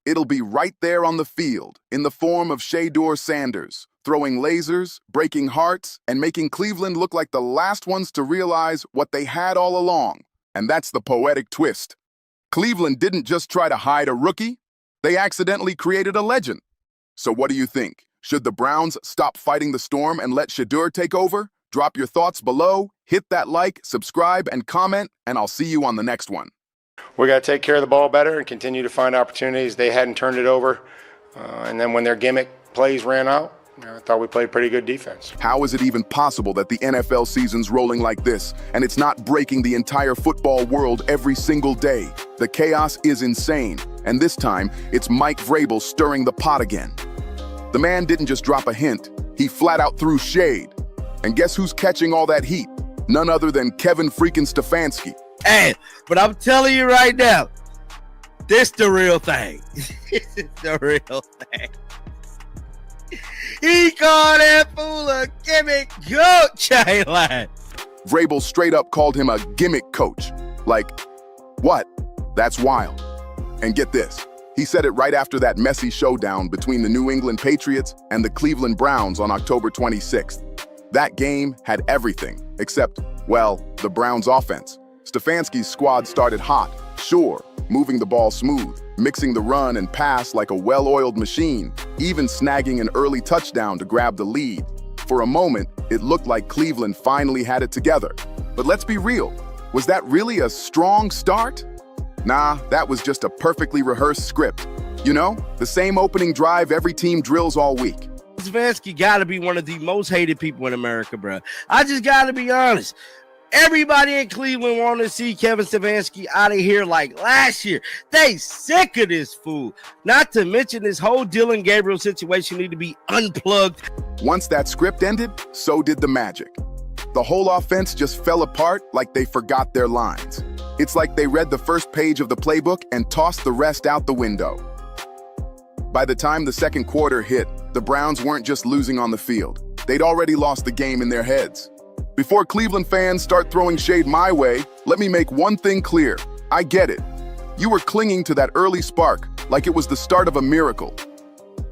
It'll be right there on the field, in the form of Shedeur Sanders, throwing lasers, breaking hearts, and making Cleveland look like the last ones to realize what they had all along. And that's the Poetic Twist. Cleveland didn't just try to hide a rookie, they accidentally created a legend. So what do you think? Should the Browns stop fighting the storm and let Shedeur take over? Drop your thoughts below, hit that like, subscribe, and comment, and I'll see you on the next one. We got to take care of the ball better and continue to find opportunities. They hadn't turned it over. And then when their gimmick plays ran out, I thought we played pretty good defense. How is it even possible that the NFL season's rolling like this, and it's not breaking the entire football world every single day? The chaos is insane, and this time, it's Mike Vrabel stirring the pot again. The man didn't just drop a hint, he flat out threw shade. And guess who's catching all that heat? None other than Kevin freaking Stefanski. Hey, but I'm telling you right now, this the real thing. The real thing. He called that fool a gimmick coach. I ain't lying. Vrabel straight up called him a gimmick coach. Like, what? That's wild. And get this, he said it right after that messy showdown between the New England Patriots and the Cleveland Browns on October 26th. That game had everything, except, well, the Browns' offense. Stefanski's squad started hot, sure, moving the ball smooth, mixing the run and pass like a well-oiled machine, even snagging an early touchdown to grab the lead. For a moment, it looked like Cleveland finally had it together. But let's be real, was that really a strong start? Nah, that was just a perfectly rehearsed script. You know, the same opening drive every team drills all week. Stefanski got to be one of the most hated people in America, bro. I just got to be honest. Everybody in Cleveland wanted to see Kevin Stefanski out of here like last year. They sick of this fool. Not to mention this whole Dylan Gabriel situation need to be unplugged. Once that script ended, so did the magic. The whole offense just fell apart like they forgot their lines. It's like they read the first page of the playbook and tossed the rest out the window. By the time the second quarter hit, the Browns weren't just losing on the field. They'd already lost the game in their heads. Before Cleveland fans start throwing shade my way, let me make one thing clear. I get it. You were clinging to that early spark like it was the start of a miracle.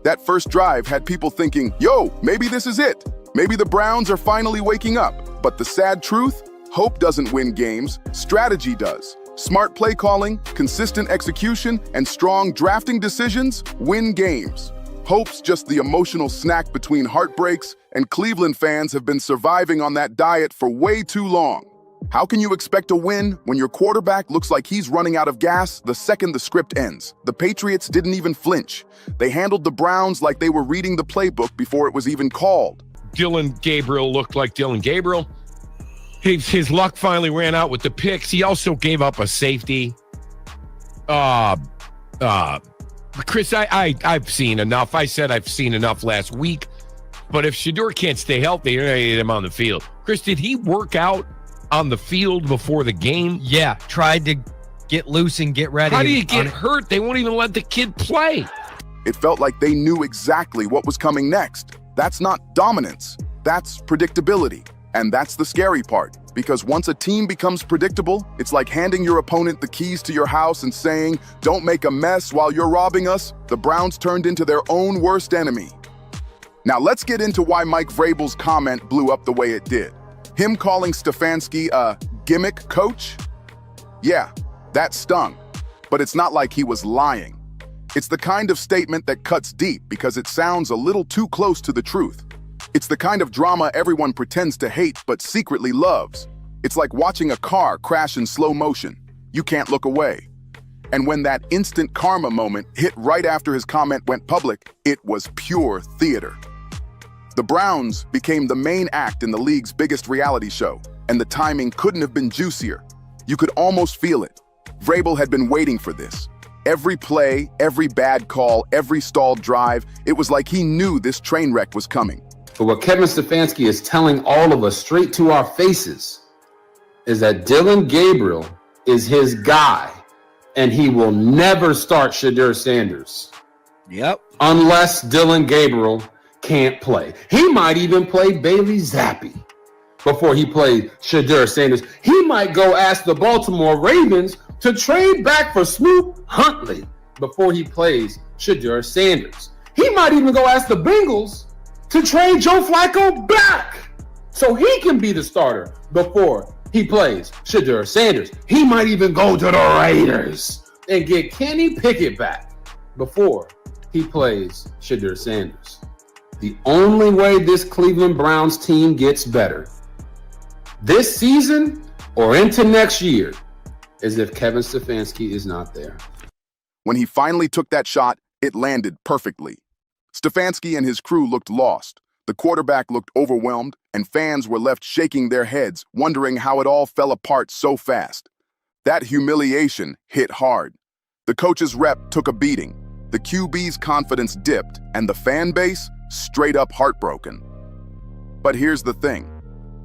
That first drive had people thinking, yo, maybe this is it. Maybe the Browns are finally waking up. But the sad truth? Hope doesn't win games, strategy does. Smart play calling, consistent execution, and strong drafting decisions win games. Hope's just the emotional snack between heartbreaks, and Cleveland fans have been surviving on that diet for way too long. How can you expect a win when your quarterback looks like he's running out of gas the second the script ends? The Patriots didn't even flinch. They handled the Browns like they were reading the playbook before it was even called. Dylan Gabriel looked like Dylan Gabriel. His luck finally ran out with the picks. He also gave up a safety. Chris, I've seen enough. I said I've seen enough last week. But if Shedeur can't stay healthy, you're going to get him on the field. Chris, did he work out on the field before the game? Yeah, tried to get loose and get ready. How do you get hurt? They won't even let the kid play. It felt like they knew exactly what was coming next. That's not dominance. That's predictability. And that's the scary part. Because once a team becomes predictable, it's like handing your opponent the keys to your house and saying, don't make a mess while you're robbing us. The Browns turned into their own worst enemy. Now let's get into why Mike Vrabel's comment blew up the way it did. Him calling Stefanski a gimmick coach? Yeah, that stung. But it's not like he was lying. It's the kind of statement that cuts deep because it sounds a little too close to the truth. It's the kind of drama everyone pretends to hate but secretly loves. It's like watching a car crash in slow motion. You can't look away. And when that instant karma moment hit right after his comment went public, it was pure theater. The Browns became the main act in the league's biggest reality show, and the timing couldn't have been juicier. You could almost feel it. Vrabel had been waiting for this. Every play, every bad call, every stalled drive, it was like he knew this train wreck was coming. So what Kevin Stefanski is telling all of us straight to our faces is that Dillon Gabriel is his guy, and he will never start Shedeur Sanders. Yep. Unless Dillon Gabriel can't play. He might even play Bailey Zappe before he plays Shedeur Sanders. He might go ask the Baltimore Ravens to trade back for Snoop Huntley before he plays Shedeur Sanders. He might even go ask the Bengals to trade Joe Flacco back so he can be the starter before he plays Shedeur Sanders. He might even go to the Raiders and get Kenny Pickett back before he plays Shedeur Sanders. The only way this Cleveland Browns team gets better this season or into next year is if Kevin Stefanski is not there. When he finally took that shot, it landed perfectly. Stefanski and his crew looked lost. The quarterback looked overwhelmed, and fans were left shaking their heads, wondering how it all fell apart so fast. That humiliation hit hard. The coach's rep took a beating. The QB's confidence dipped, and the fan base straight up heartbroken. But here's the thing.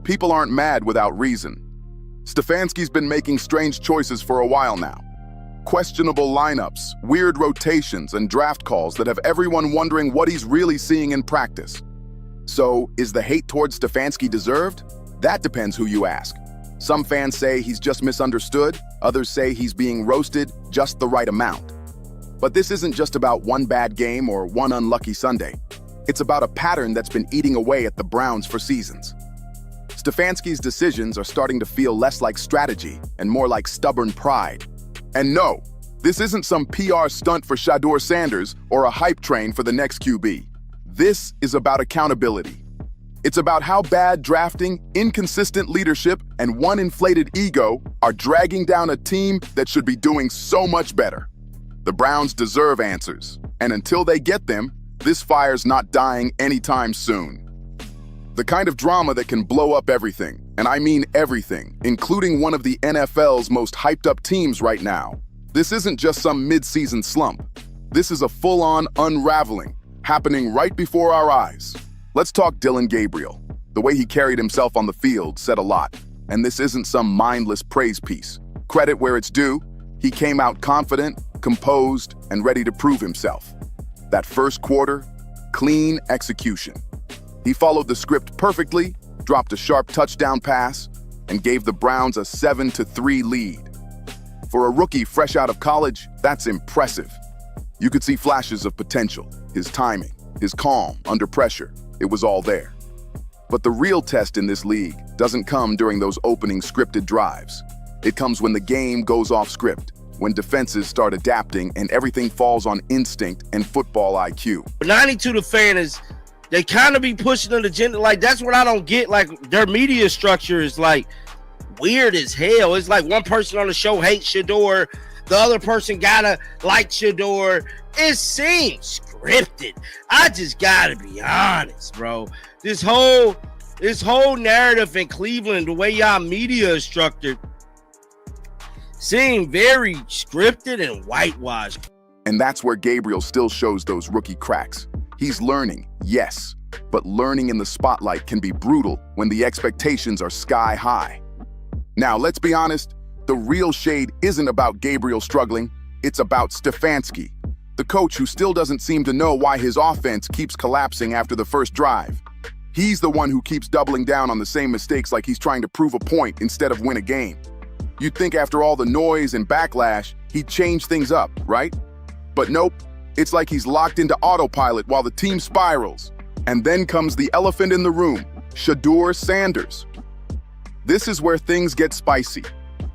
People aren't mad without reason. Stefanski's been making strange choices for a while now. Questionable lineups, weird rotations, and draft calls that have everyone wondering what he's really seeing in practice. So, is the hate towards Stefanski deserved? That depends who you ask. Some fans say he's just misunderstood, others say he's being roasted just the right amount. But this isn't just about one bad game or one unlucky Sunday. It's about a pattern that's been eating away at the Browns for seasons. Stefanski's decisions are starting to feel less like strategy and more like stubborn pride. And no, this isn't some PR stunt for Shedeur Sanders or a hype train for the next QB. This is about accountability. It's about how bad drafting, inconsistent leadership, and one inflated ego are dragging down a team that should be doing so much better. The Browns deserve answers, and until they get them, this fire's not dying anytime soon. The kind of drama that can blow up everything, and I mean everything, including one of the NFL's most hyped-up teams right now. This isn't just some mid-season slump. This is a full-on unraveling, happening right before our eyes. Let's talk Dillon Gabriel. The way he carried himself on the field said a lot, and this isn't some mindless praise piece. Credit where it's due, he came out confident, composed, and ready to prove himself. That first quarter, clean execution. He followed the script perfectly, dropped a sharp touchdown pass, and gave the Browns a 7-3 lead. For a rookie fresh out of college, that's impressive. You could see flashes of potential, his timing, his calm under pressure. It was all there. But the real test in this league doesn't come during those opening scripted drives. It comes when the game goes off script, when defenses start adapting and everything falls on instinct and football IQ. 92 the fan is, they kind of be pushing an agenda. Like, that's what I don't get. Like, their media structure is like weird as hell. It's like one person on the show hates Shedeur, the other person gotta like Shedeur. It seems scripted. I just gotta be honest, bro. This whole narrative in Cleveland, the way y'all media is structured, seem very scripted and whitewashed. And that's where Gabriel still shows those rookie cracks. He's learning, yes, but learning in the spotlight can be brutal when the expectations are sky high. Now, let's be honest, the real shade isn't about Gabriel struggling, it's about Stefanski, the coach who still doesn't seem to know why his offense keeps collapsing after the first drive. He's the one who keeps doubling down on the same mistakes like he's trying to prove a point instead of win a game. You'd think after all the noise and backlash, he'd change things up, right? But nope. It's like he's locked into autopilot while the team spirals. And then comes the elephant in the room, Shedeur Sanders. This is where things get spicy.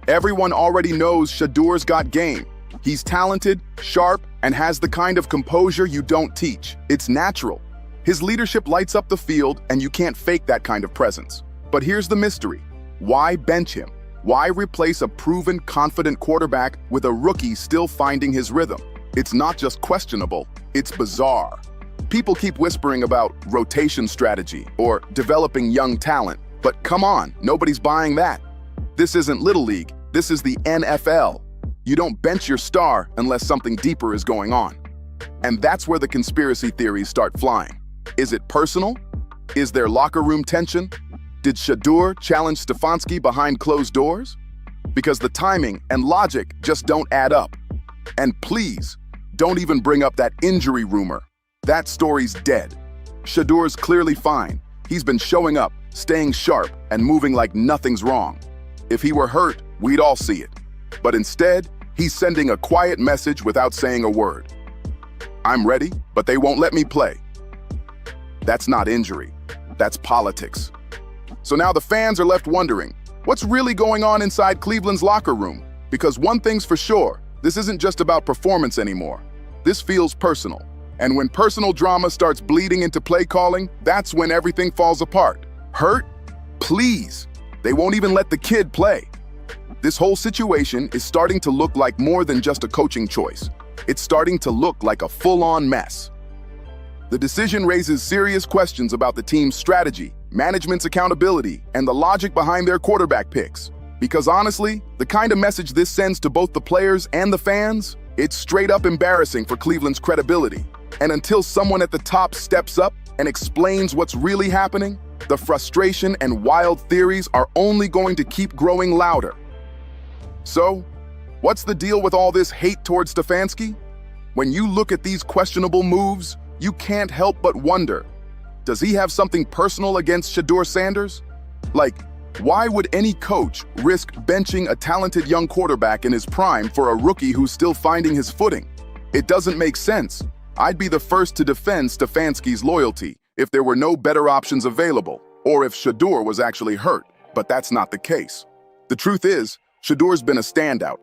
Everyone already knows Shedeur's got game. He's talented, sharp, and has the kind of composure you don't teach. It's natural. His leadership lights up the field, and you can't fake that kind of presence. But here's the mystery. Why bench him? Why replace a proven, confident quarterback with a rookie still finding his rhythm? It's not just questionable, it's bizarre. People keep whispering about rotation strategy or developing young talent, but come on, nobody's buying that. This isn't Little League, this is the N.F.L. You don't bench your star unless something deeper is going on. And that's where the conspiracy theories start flying. Is it personal? Is there locker room tension? Did Shedeur challenge Stefanski behind closed doors? Because the timing and logic just don't add up. And please, don't even bring up that injury rumor. That story's dead. Shedeur's clearly fine. He's been showing up, staying sharp, and moving like nothing's wrong. If he were hurt, we'd all see it. But instead, he's sending a quiet message without saying a word. I'm ready, but they won't let me play. That's not injury. That's politics. So now the fans are left wondering, what's really going on inside Cleveland's locker room? Because one thing's for sure, this isn't just about performance anymore. This feels personal. And when personal drama starts bleeding into play calling, that's when everything falls apart. Hurt? Please. They won't even let the kid play. This whole situation is starting to look like more than just a coaching choice. It's starting to look like a full-on mess. The decision raises serious questions about the team's strategy, management's accountability, and the logic behind their quarterback picks. Because honestly, the kind of message this sends to both the players and the fans, it's straight up embarrassing for Cleveland's credibility. And until someone at the top steps up and explains what's really happening, the frustration and wild theories are only going to keep growing louder. So, what's the deal with all this hate towards Stefanski? When you look at these questionable moves, you can't help but wonder, does he have something personal against Shedeur Sanders? Like, why would any coach risk benching a talented young quarterback in his prime for a rookie who's still finding his footing? It doesn't make sense. I'd be the first to defend Stefanski's loyalty if there were no better options available, or if Shedeur was actually hurt, but that's not the case. The truth is, Shedeur's been a standout,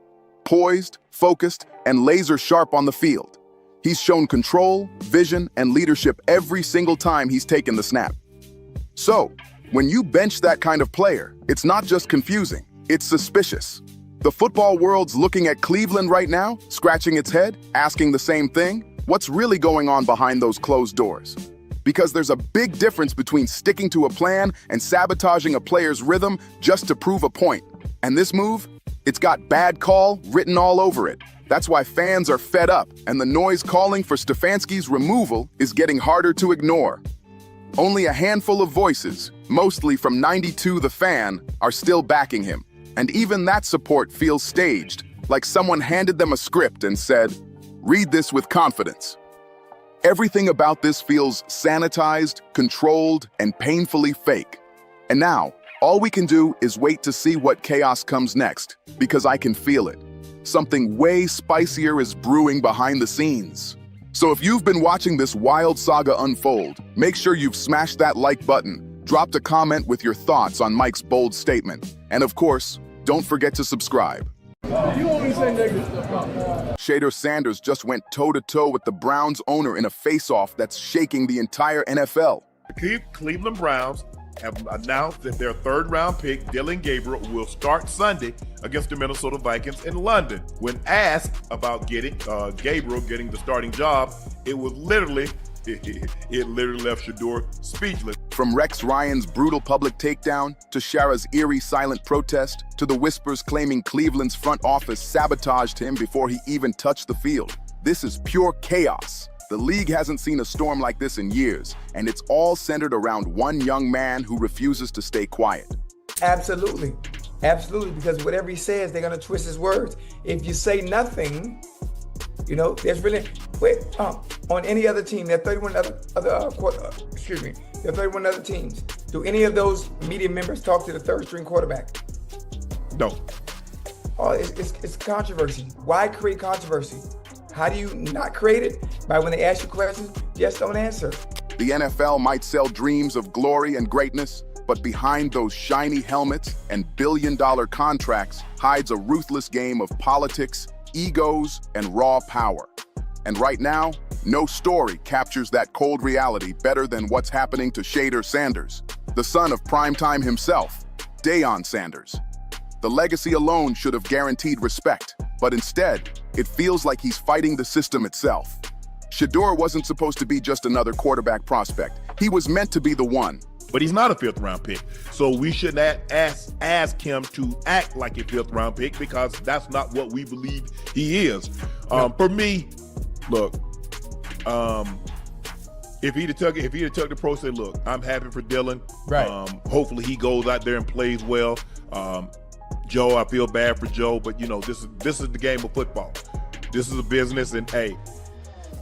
poised, focused, and laser sharp on the field. He's shown control, vision, and leadership every single time he's taken the snap. So, when you bench that kind of player, it's not just confusing, it's suspicious. The football world's looking at Cleveland right now, scratching its head, asking the same thing. What's really going on behind those closed doors? Because there's a big difference between sticking to a plan and sabotaging a player's rhythm just to prove a point. And this move, it's got bad call written all over it. That's why fans are fed up, and the noise calling for Stefanski's removal is getting harder to ignore. Only a handful of voices, mostly from 92 The Fan, are still backing him. And even that support feels staged, like someone handed them a script and said, "Read this with confidence." Everything about this feels sanitized, controlled, and painfully fake. And now, all we can do is wait to see what chaos comes next, because I can feel it. Something way spicier is brewing behind the scenes. So if you've been watching this wild saga unfold, make sure you've smashed that like button, dropped a comment with your thoughts on Mike's bold statement, and of course, don't forget to subscribe. You always say negative stuff. Shedeur Sanders just went toe-to-toe with the Browns owner in a face-off that's shaking the entire NFL. The Cleveland Browns have announced that their third-round pick, Dillon Gabriel, will start Sunday against the Minnesota Vikings in London. When asked about Gabriel getting the starting job, it literally left Shedeur speechless. From Rex Ryan's brutal public takedown, to Shara's eerie silent protest, to the whispers claiming Cleveland's front office sabotaged him before he even touched the field. This is pure chaos. The league hasn't seen a storm like this in years, and it's all centered around one young man who refuses to stay quiet. Absolutely. Absolutely, because whatever he says, they're going to twist his words. If you say nothing, there's really, on any other team, there are 31 there are 31 other teams. Do any of those media members talk to the third string quarterback? No. Oh, it's controversy. Why create controversy? How do you not create it? By when they ask you questions, just don't answer. The NFL might sell dreams of glory and greatness, but behind those shiny helmets and billion-dollar contracts hides a ruthless game of politics, egos, and raw power. And right now, no story captures that cold reality better than what's happening to Shedeur Sanders, the son of primetime himself, Deion Sanders. The legacy alone should have guaranteed respect, but instead, it feels like he's fighting the system itself. Shedeur wasn't supposed to be just another quarterback prospect. He was meant to be the one. But he's not a fifth-round pick, so we shouldn't ask him to act like a fifth-round pick, because that's not what we believe he is. For me, look, If he'd have took the pro, said, "Look, I'm happy for Dylan. Right. Hopefully he goes out there and plays well. Joe, I feel bad for Joe, but this is the game of football. This is a business, and hey,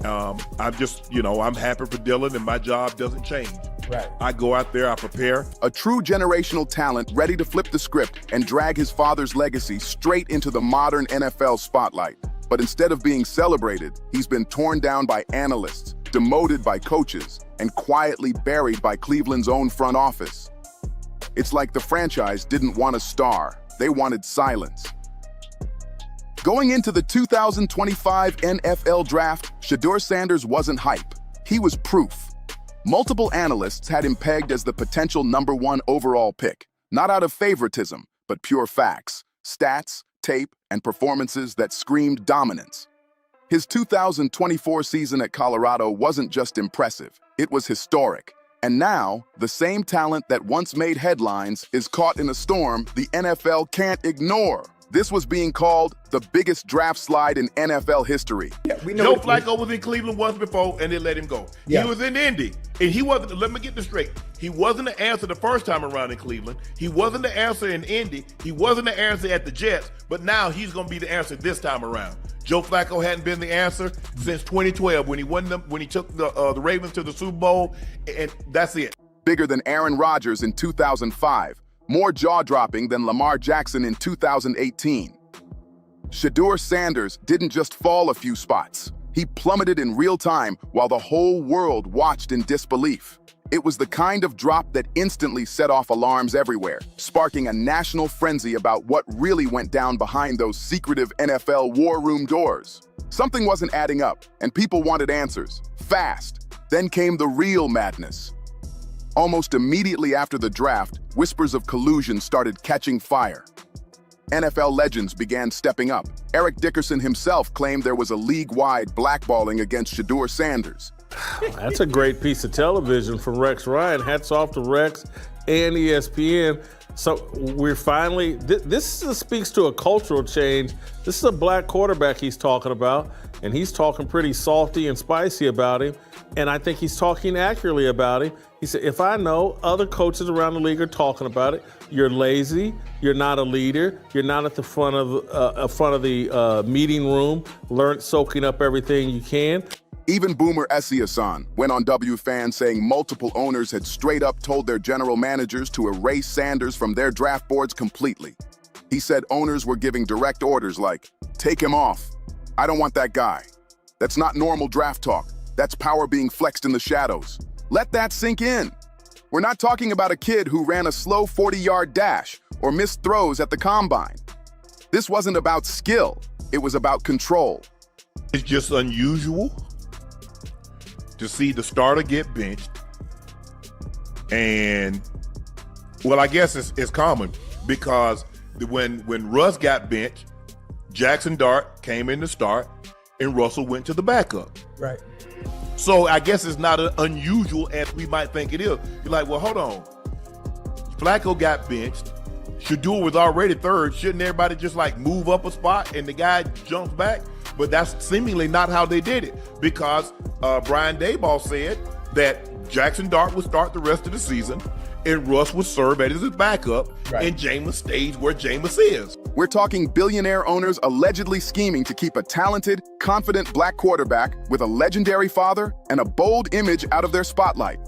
I'm just I'm happy for Dylan, and my job doesn't change. Right. I go out there, I prepare. A true generational talent ready to flip the script and drag his father's legacy straight into the modern NFL spotlight. But instead of being celebrated, he's been torn down by analysts, demoted by coaches, and quietly buried by Cleveland's own front office. It's like the franchise didn't want a star, they wanted silence. Going into the 2025 N.F.L. draft, Shedeur Sanders wasn't hype. He was proof. Multiple analysts had him pegged as the potential #1 overall pick, not out of favoritism, but pure facts, stats, tape, and performances that screamed dominance. His 2024 season at Colorado wasn't just impressive, it was historic. And now, the same talent that once made headlines is caught in a storm the NFL can't ignore. This was being called the biggest draft slide in NFL history. Yeah, Joe Flacco was in Cleveland once before, and they let him go. Yeah. He was in Indy, and he wasn't, let me get this straight, he wasn't the answer the first time around in Cleveland. He wasn't the answer in Indy. He wasn't the answer at the Jets, but now he's going to be the answer this time around. Joe Flacco hadn't been the answer since 2012 when he took the Ravens to the Super Bowl, and that's it. Bigger than Aaron Rodgers in 2005. More jaw-dropping than Lamar Jackson in 2018. Shedeur Sanders didn't just fall a few spots. He plummeted in real time while the whole world watched in disbelief. It was the kind of drop that instantly set off alarms everywhere, sparking a national frenzy about what really went down behind those secretive NFL war room doors. Something wasn't adding up, and people wanted answers, fast. Then came the real madness. Almost immediately after the draft, whispers of collusion started catching fire. NFL legends began stepping up. Eric Dickerson himself claimed there was a league-wide blackballing against Shedeur Sanders. That's a great piece of television from Rex Ryan. Hats off to Rex and ESPN. So we're finally, this speaks to a cultural change. This is a black quarterback he's talking about, and he's talking pretty salty and spicy about him. And I think he's talking accurately about him. He said, if I know other coaches around the league are talking about it, you're lazy, you're not a leader, you're not at the front of the meeting room, soaking up everything you can. Even Boomer Esiason went on WFAN saying multiple owners had straight up told their general managers to erase Sanders from their draft boards completely. He said owners were giving direct orders like, take him off. I don't want that guy. That's not normal draft talk. That's power being flexed in the shadows. Let that sink in. We're not talking about a kid who ran a slow 40-yard dash or missed throws at the combine. This wasn't about skill. It was about control. It's just unusual to see the starter get benched. And, well, I guess it's common because when Russ got benched, Jackson Dart came in to start and Russell went to the backup. Right. So I guess it's not as unusual as we might think it is. You're like, well, hold on. Flacco got benched. Shedeur was already third. Shouldn't everybody just like move up a spot and the guy jumps back? But that's seemingly not how they did it because Brian Daboll said that Jackson Dart would start the rest of the season and Russ would serve as his backup, and Jameis stays where Jameis is. We're talking billionaire owners allegedly scheming to keep a talented, confident black quarterback with a legendary father and a bold image out of their spotlight.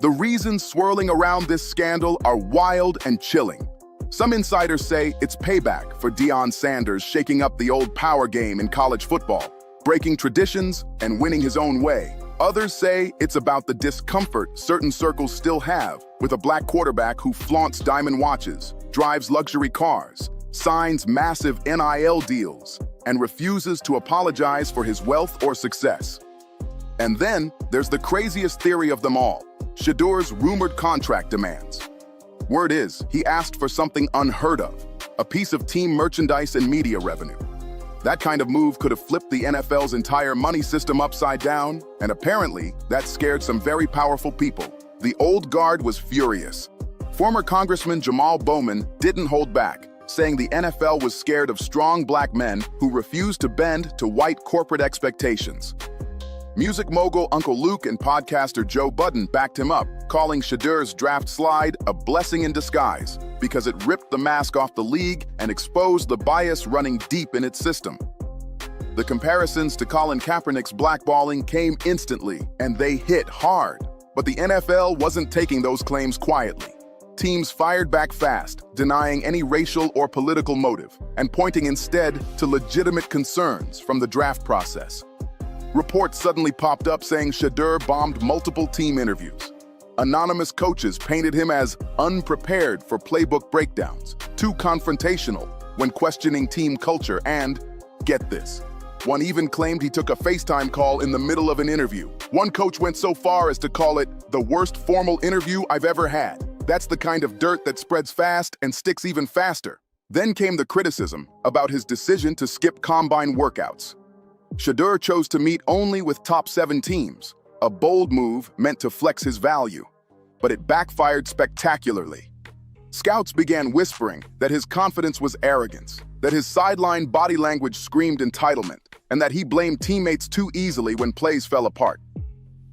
The reasons swirling around this scandal are wild and chilling. Some insiders say it's payback for Deion Sanders shaking up the old power game in college football, breaking traditions and winning his own way. Others say it's about the discomfort certain circles still have with a black quarterback who flaunts diamond watches, drives luxury cars, signs massive NIL deals, and refuses to apologize for his wealth or success. And then there's the craziest theory of them all, Shedeur's rumored contract demands. Word is, he asked for something unheard of, a piece of team merchandise and media revenue. That kind of move could have flipped the NFL's entire money system upside down, and apparently, that scared some very powerful people. The old guard was furious. Former Congressman Jamal Bowman didn't hold back, saying the NFL was scared of strong black men who refused to bend to white corporate expectations. Music mogul Uncle Luke and podcaster Joe Budden backed him up, calling Shedeur's draft slide a blessing in disguise because it ripped the mask off the league and exposed the bias running deep in its system. The comparisons to Colin Kaepernick's blackballing came instantly, and they hit hard. But the NFL wasn't taking those claims quietly. Teams fired back fast, denying any racial or political motive, and pointing instead to legitimate concerns from the draft process. Reports suddenly popped up saying Shedeur bombed multiple team interviews. Anonymous coaches painted him as unprepared for playbook breakdowns, too confrontational when questioning team culture, and, get this, one even claimed he took a FaceTime call in the middle of an interview. One coach went so far as to call it the worst formal interview I've ever had. That's the kind of dirt that spreads fast and sticks even faster. Then came the criticism about his decision to skip combine workouts. Shedeur chose to meet only with top 7 teams, a bold move meant to flex his value, but it backfired spectacularly. Scouts began whispering that his confidence was arrogance, that his sideline body language screamed entitlement, and that he blamed teammates too easily when plays fell apart.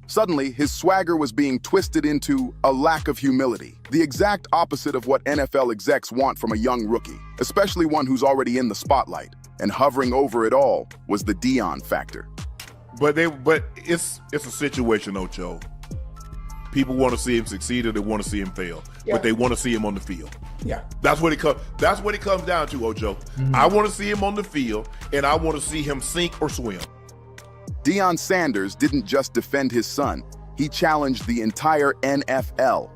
Suddenly, his swagger was being twisted into a lack of humility, the exact opposite of what NFL execs want from a young rookie, especially one who's already in the spotlight. And hovering over it all was the Dion Factor. But it's a situation, Ocho. People want to see him succeed or they want to see him fail, but they want to see him on the field. Yeah, that's what it comes down to, Ocho. I want to see him on the field, and I want to see him sink or swim. Deion Sanders didn't just defend his son; he challenged the entire N.F.L.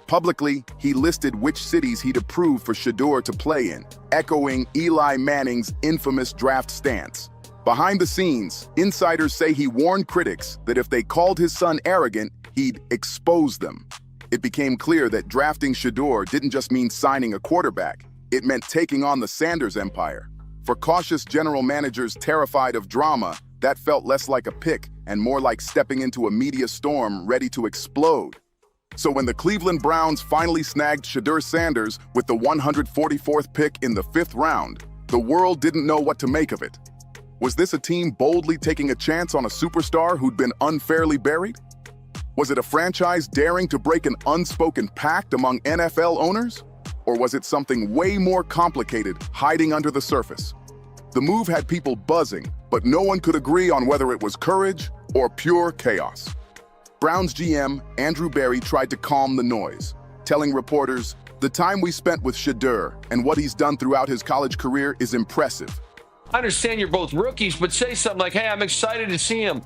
Publicly, he listed which cities he'd approve for Shedeur to play in, echoing Eli Manning's infamous draft stance. Behind the scenes, insiders say he warned critics that if they called his son arrogant, he'd expose them. It became clear that drafting Shedeur didn't just mean signing a quarterback, it meant taking on the Sanders empire. For cautious general managers terrified of drama, that felt less like a pick and more like stepping into a media storm ready to explode. So when the Cleveland Browns finally snagged Shedeur Sanders with the 144th pick in the 5th round, the world didn't know what to make of it. Was this a team boldly taking a chance on a superstar who'd been unfairly buried? Was it a franchise daring to break an unspoken pact among NFL owners? Or was it something way more complicated hiding under the surface? The move had people buzzing, but no one could agree on whether it was courage or pure chaos. Browns GM Andrew Berry tried to calm the noise, telling reporters, "The time we spent with Shedeur and what he's done throughout his college career is impressive." I understand you're both rookies, but say something like, "Hey, I'm excited to see him,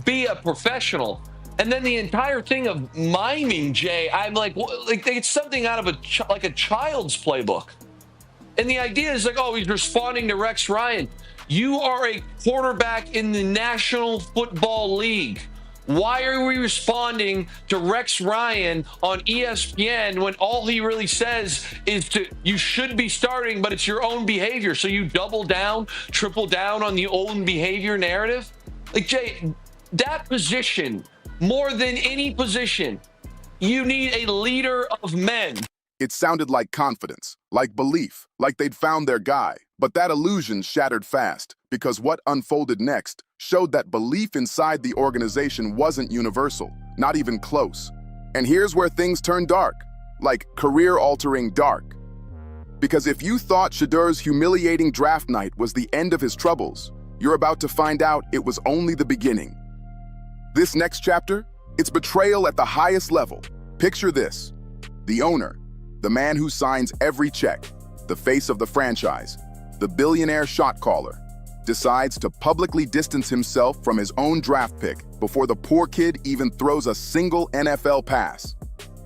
be a professional." And then the entire thing of miming Jay, I'm like it's something out of a child's playbook. And the idea is like, oh, he's responding to Rex Ryan. You are a quarterback in the National Football League. Why are we responding to Rex Ryan on ESPN when all he really says is you should be starting, but it's your own behavior? So you double down, triple down on the own behavior narrative? Like, Jay, that position, more than any position, you need a leader of men. It sounded like confidence, like belief, like they'd found their guy. But that illusion shattered fast, because what unfolded next showed that belief inside the organization wasn't universal, not even close. And here's where things turned dark, like career-altering dark. Because if you thought Shedeur's humiliating draft night was the end of his troubles, you're about to find out it was only the beginning. This next chapter, it's betrayal at the highest level. Picture this: the owner, the man who signs every check, the face of the franchise, the billionaire shot caller, decides to publicly distance himself from his own draft pick before the poor kid even throws a single NFL pass.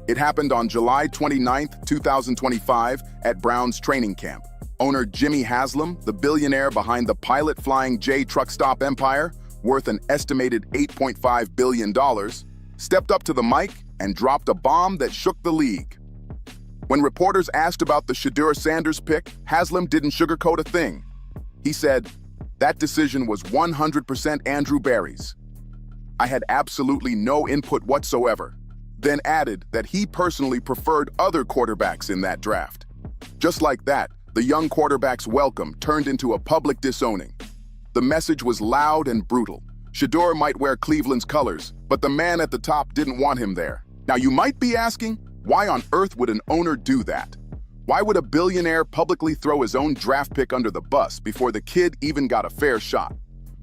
It happened on July 29, 2025 at Browns training camp. Owner Jimmy Haslam, the billionaire behind the pilot-flying J truck stop empire, worth an estimated $8.5 billion, stepped up to the mic and dropped a bomb that shook the league. When reporters asked about the Shedeur Sanders pick, Haslam didn't sugarcoat a thing. He said, "That decision was 100% Andrew Berry's. I had absolutely no input whatsoever." Then added that he personally preferred other quarterbacks in that draft. Just like that, the young quarterback's welcome turned into a public disowning. The message was loud and brutal. Shedeur might wear Cleveland's colors, but the man at the top didn't want him there. Now you might be asking, why on earth would an owner do that? Why would a billionaire publicly throw his own draft pick under the bus before the kid even got a fair shot?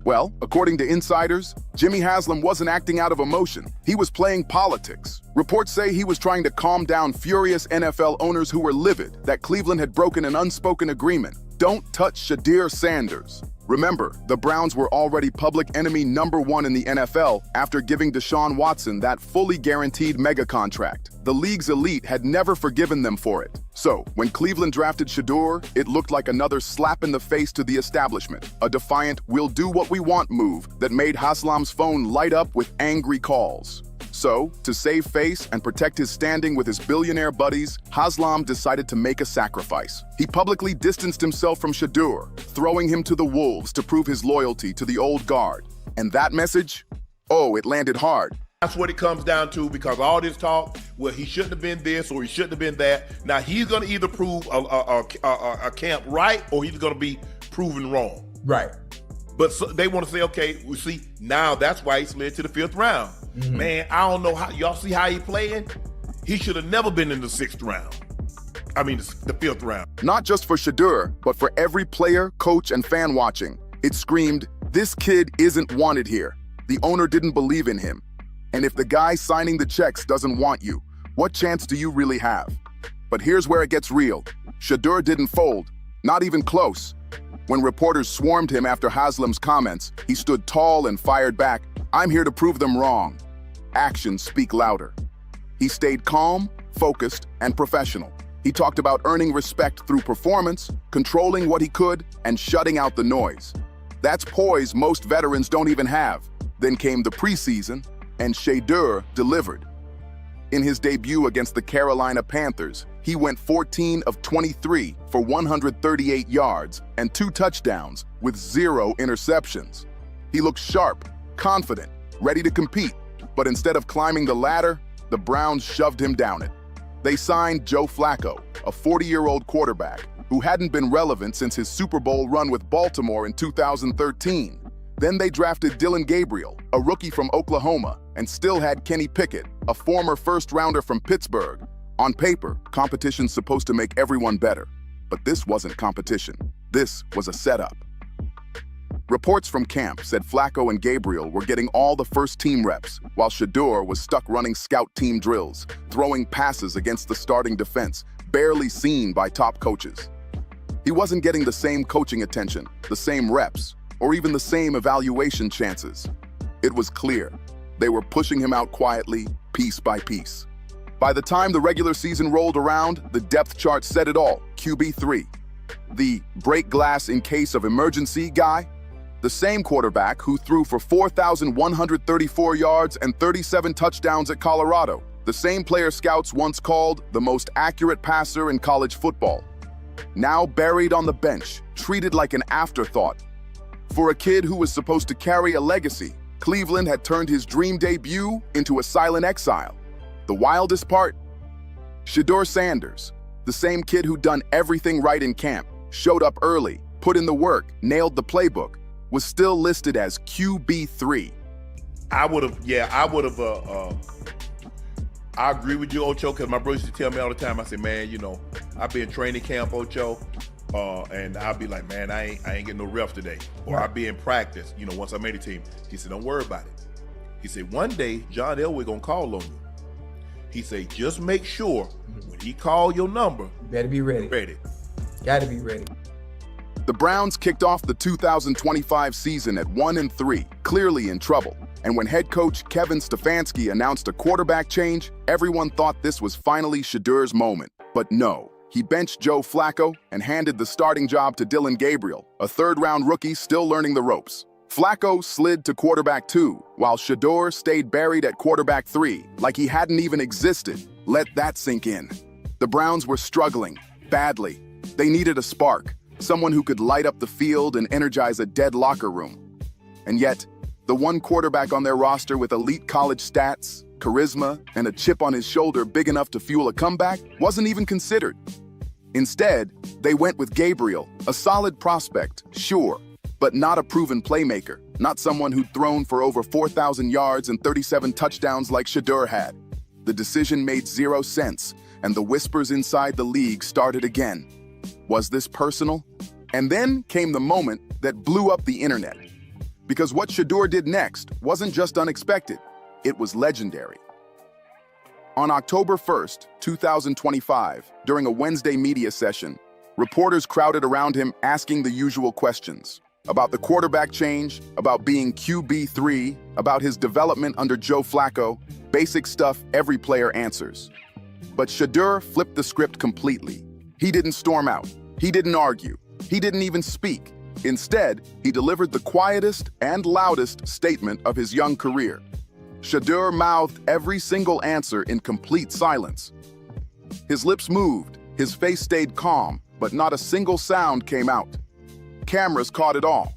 Well, according to insiders, Jimmy Haslam wasn't acting out of emotion. He was playing politics. Reports say he was trying to calm down furious NFL owners who were livid that Cleveland had broken an unspoken agreement. Don't touch Shedeur Sanders. Remember, the Browns were already public enemy #1 in the NFL after giving Deshaun Watson that fully guaranteed mega contract. The league's elite had never forgiven them for it. So, when Cleveland drafted Shedeur, it looked like another slap in the face to the establishment, a defiant, we'll do what we want move that made Haslam's phone light up with angry calls. So, to save face and protect his standing with his billionaire buddies, Haslam decided to make a sacrifice. He publicly distanced himself from Shedeur, throwing him to the wolves to prove his loyalty to the old guard. And that message? Oh, it landed hard. That's what it comes down to, because all this talk, well, he shouldn't have been this or he shouldn't have been that. Now, he's going to either prove a camp right or he's going to be proven wrong. Right. But so they want to say, okay, we see, now that's why he slid to the 5th round. Mm-hmm. Man, I don't know how, y'all see how he playing? He should have never been in the 6th round. I mean, the 5th round. Not just for Shedeur, but for every player, coach, and fan watching. It screamed, this kid isn't wanted here. The owner didn't believe in him. And if the guy signing the checks doesn't want you, what chance do you really have? But here's where it gets real. Shedeur didn't fold, not even close. When reporters swarmed him after Haslam's comments, he stood tall and fired back, I'm here to prove them wrong. Actions speak louder. He stayed calm, focused, and professional. He talked about earning respect through performance, controlling what he could, and shutting out the noise. That's poise most veterans don't even have. Then came the preseason, and Shedeur delivered. In his debut against the Carolina Panthers, he went 14 of 23 for 138 yards and 2 touchdowns with 0 interceptions. He looked sharp, confident, ready to compete, but instead of climbing the ladder, the Browns shoved him down it. They signed Joe Flacco, a 40-year-old quarterback who hadn't been relevant since his Super Bowl run with Baltimore in 2013. Then they drafted Dillon Gabriel, a rookie from Oklahoma, and still had Kenny Pickett, a former first-rounder from Pittsburgh. On paper, competition's supposed to make everyone better. But this wasn't competition. This was a setup. Reports from camp said Flacco and Gabriel were getting all the first-team reps, while Shedeur was stuck running scout team drills, throwing passes against the starting defense, barely seen by top coaches. He wasn't getting the same coaching attention, the same reps, or even the same evaluation chances. It was clear. They were pushing him out quietly, piece by piece. By the time the regular season rolled around, the depth chart said it all, QB3. The break glass in case of emergency guy, the same quarterback who threw for 4,134 yards and 37 touchdowns at Colorado, the same player scouts once called the most accurate passer in college football. Now buried on the bench, treated like an afterthought. For a kid who was supposed to carry a legacy, Cleveland had turned his dream debut into a silent exile. The wildest part? Shedeur Sanders, the same kid who'd done everything right in camp, showed up early, put in the work, nailed the playbook, was still listed as QB3. I agree with you, Ocho, because my brother used to tell me all the time, I said, man, you know, I've been training camp, Ocho, and I'll be like, man, I ain't getting no reps today. Or I'll be in practice, you know, once I made a team. He said, don't worry about it. He said, one day, John Elway gonna call on you. He said, just make sure when he call your number, you better be ready. Gotta be ready. The Browns kicked off the 2025 season at 1-3, clearly in trouble. And when head coach Kevin Stefanski announced a quarterback change, everyone thought this was finally Shedeur's moment. But no, he benched Joe Flacco and handed the starting job to Dillon Gabriel, a third-round rookie still learning the ropes. Flacco slid to quarterback 2, while Shedeur stayed buried at quarterback 3, like he hadn't even existed. Let that sink in. The Browns were struggling, badly. They needed a spark, someone who could light up the field and energize a dead locker room. And yet, the one quarterback on their roster with elite college stats, charisma, and a chip on his shoulder big enough to fuel a comeback wasn't even considered. Instead, they went with Gabriel, a solid prospect, sure, but not a proven playmaker, not someone who'd thrown for over 4,000 yards and 37 touchdowns like Shedeur had. The decision made zero sense, and the whispers inside the league started again. Was this personal? And then came the moment that blew up the internet. Because what Shedeur did next wasn't just unexpected, it was legendary. On October 1st, 2025, during a Wednesday media session, reporters crowded around him asking the usual questions about the quarterback change, about being QB3, about his development under Joe Flacco, basic stuff every player answers. But Shedeur flipped the script completely. He didn't storm out. He didn't argue. He didn't even speak. Instead, he delivered the quietest and loudest statement of his young career. Shedeur mouthed every single answer in complete silence. His lips moved, his face stayed calm, but not a single sound came out. Cameras caught it all.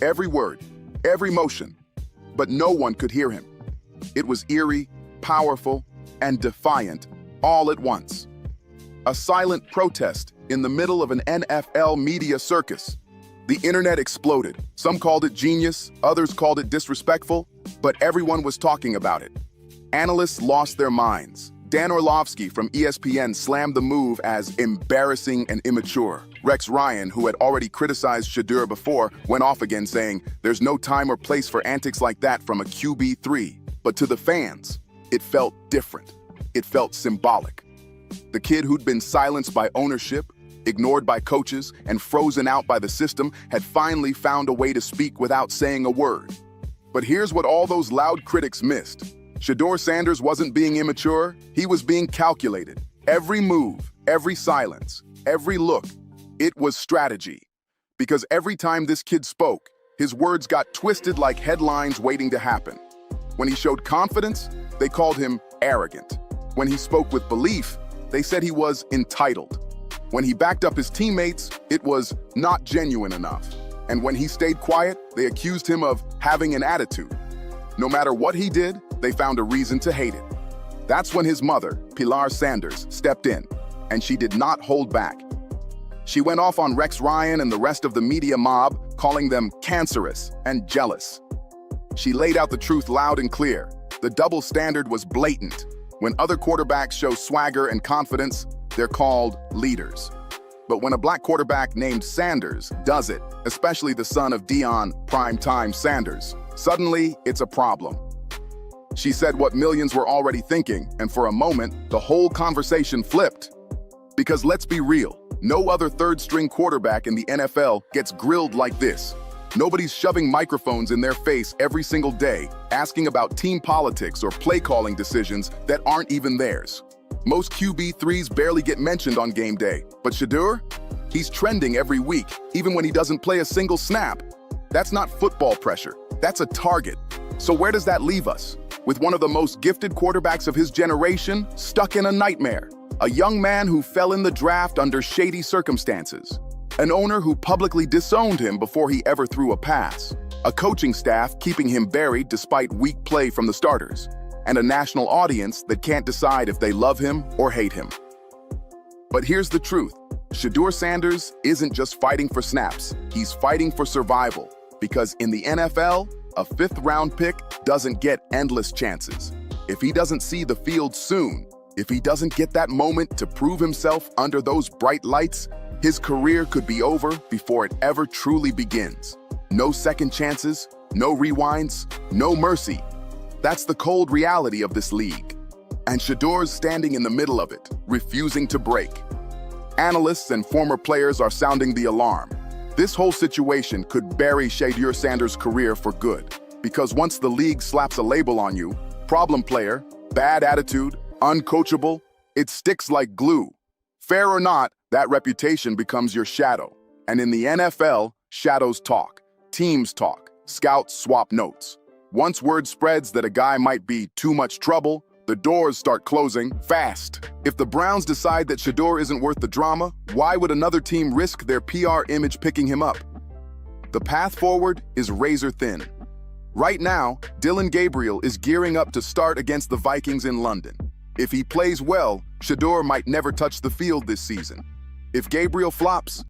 Every word, every motion, but no one could hear him. It was eerie, powerful, and defiant all at once. A silent protest in the middle of an N.F.L. media circus. The internet exploded. Some called it genius, others called it disrespectful, but everyone was talking about it. Analysts lost their minds. Dan Orlovsky from ESPN slammed the move as embarrassing and immature. Rex Ryan, who had already criticized Shedeur before, went off again saying, "There's no time or place for antics like that from a QB3. But to the fans, it felt different. It felt symbolic. The kid who'd been silenced by ownership, ignored by coaches, and frozen out by the system had finally found a way to speak without saying a word. But here's what all those loud critics missed. Shedeur Sanders wasn't being immature, he was being calculated. Every move, every silence, every look, it was strategy. Because every time this kid spoke, his words got twisted like headlines waiting to happen. When he showed confidence, they called him arrogant. When he spoke with belief, they said he was entitled. When he backed up his teammates, it was not genuine enough. And when he stayed quiet, they accused him of having an attitude. No matter what he did, they found a reason to hate it. That's when his mother, Pilar Sanders, stepped in, and she did not hold back. She went off on Rex Ryan and the rest of the media mob, calling them cancerous and jealous. She laid out the truth loud and clear. The double standard was blatant. When other quarterbacks show swagger and confidence, they're called leaders. But when a black quarterback named Sanders does it, especially the son of Deion "Primetime" Sanders, suddenly it's a problem. She said what millions were already thinking, and for a moment, the whole conversation flipped. Because let's be real, no other third-string quarterback in the NFL gets grilled like this. Nobody's shoving microphones in their face every single day, asking about team politics or play-calling decisions that aren't even theirs. Most QB3s barely get mentioned on game day, but Shedeur? He's trending every week, even when he doesn't play a single snap. That's not football pressure, that's a target. So where does that leave us? With one of the most gifted quarterbacks of his generation stuck in a nightmare. A young man who fell in the draft under shady circumstances. An owner who publicly disowned him before he ever threw a pass. A coaching staff keeping him buried despite weak play from the starters. And a national audience that can't decide if they love him or hate him. But here's the truth. Shedeur Sanders isn't just fighting for snaps. He's fighting for survival. Because in the NFL, a fifth-round pick doesn't get endless chances. If he doesn't see the field soon, if he doesn't get that moment to prove himself under those bright lights, his career could be over before it ever truly begins. No second chances, no rewinds, no mercy. That's the cold reality of this league. And Shedeur's standing in the middle of it, refusing to break. Analysts and former players are sounding the alarm. This whole situation could bury Shedeur Sanders' career for good. Because once the league slaps a label on you, problem player, bad attitude, uncoachable, it sticks like glue. Fair or not, that reputation becomes your shadow. And in the NFL, shadows talk, teams talk, scouts swap notes. Once word spreads that a guy might be too much trouble, the doors start closing fast. If the Browns decide that Shedeur isn't worth the drama, why would another team risk their PR image picking him up? The path forward is razor thin. Right now, Dillon Gabriel is gearing up to start against the Vikings in London. If he plays well, Shedeur might never touch the field this season. If Gabriel flops,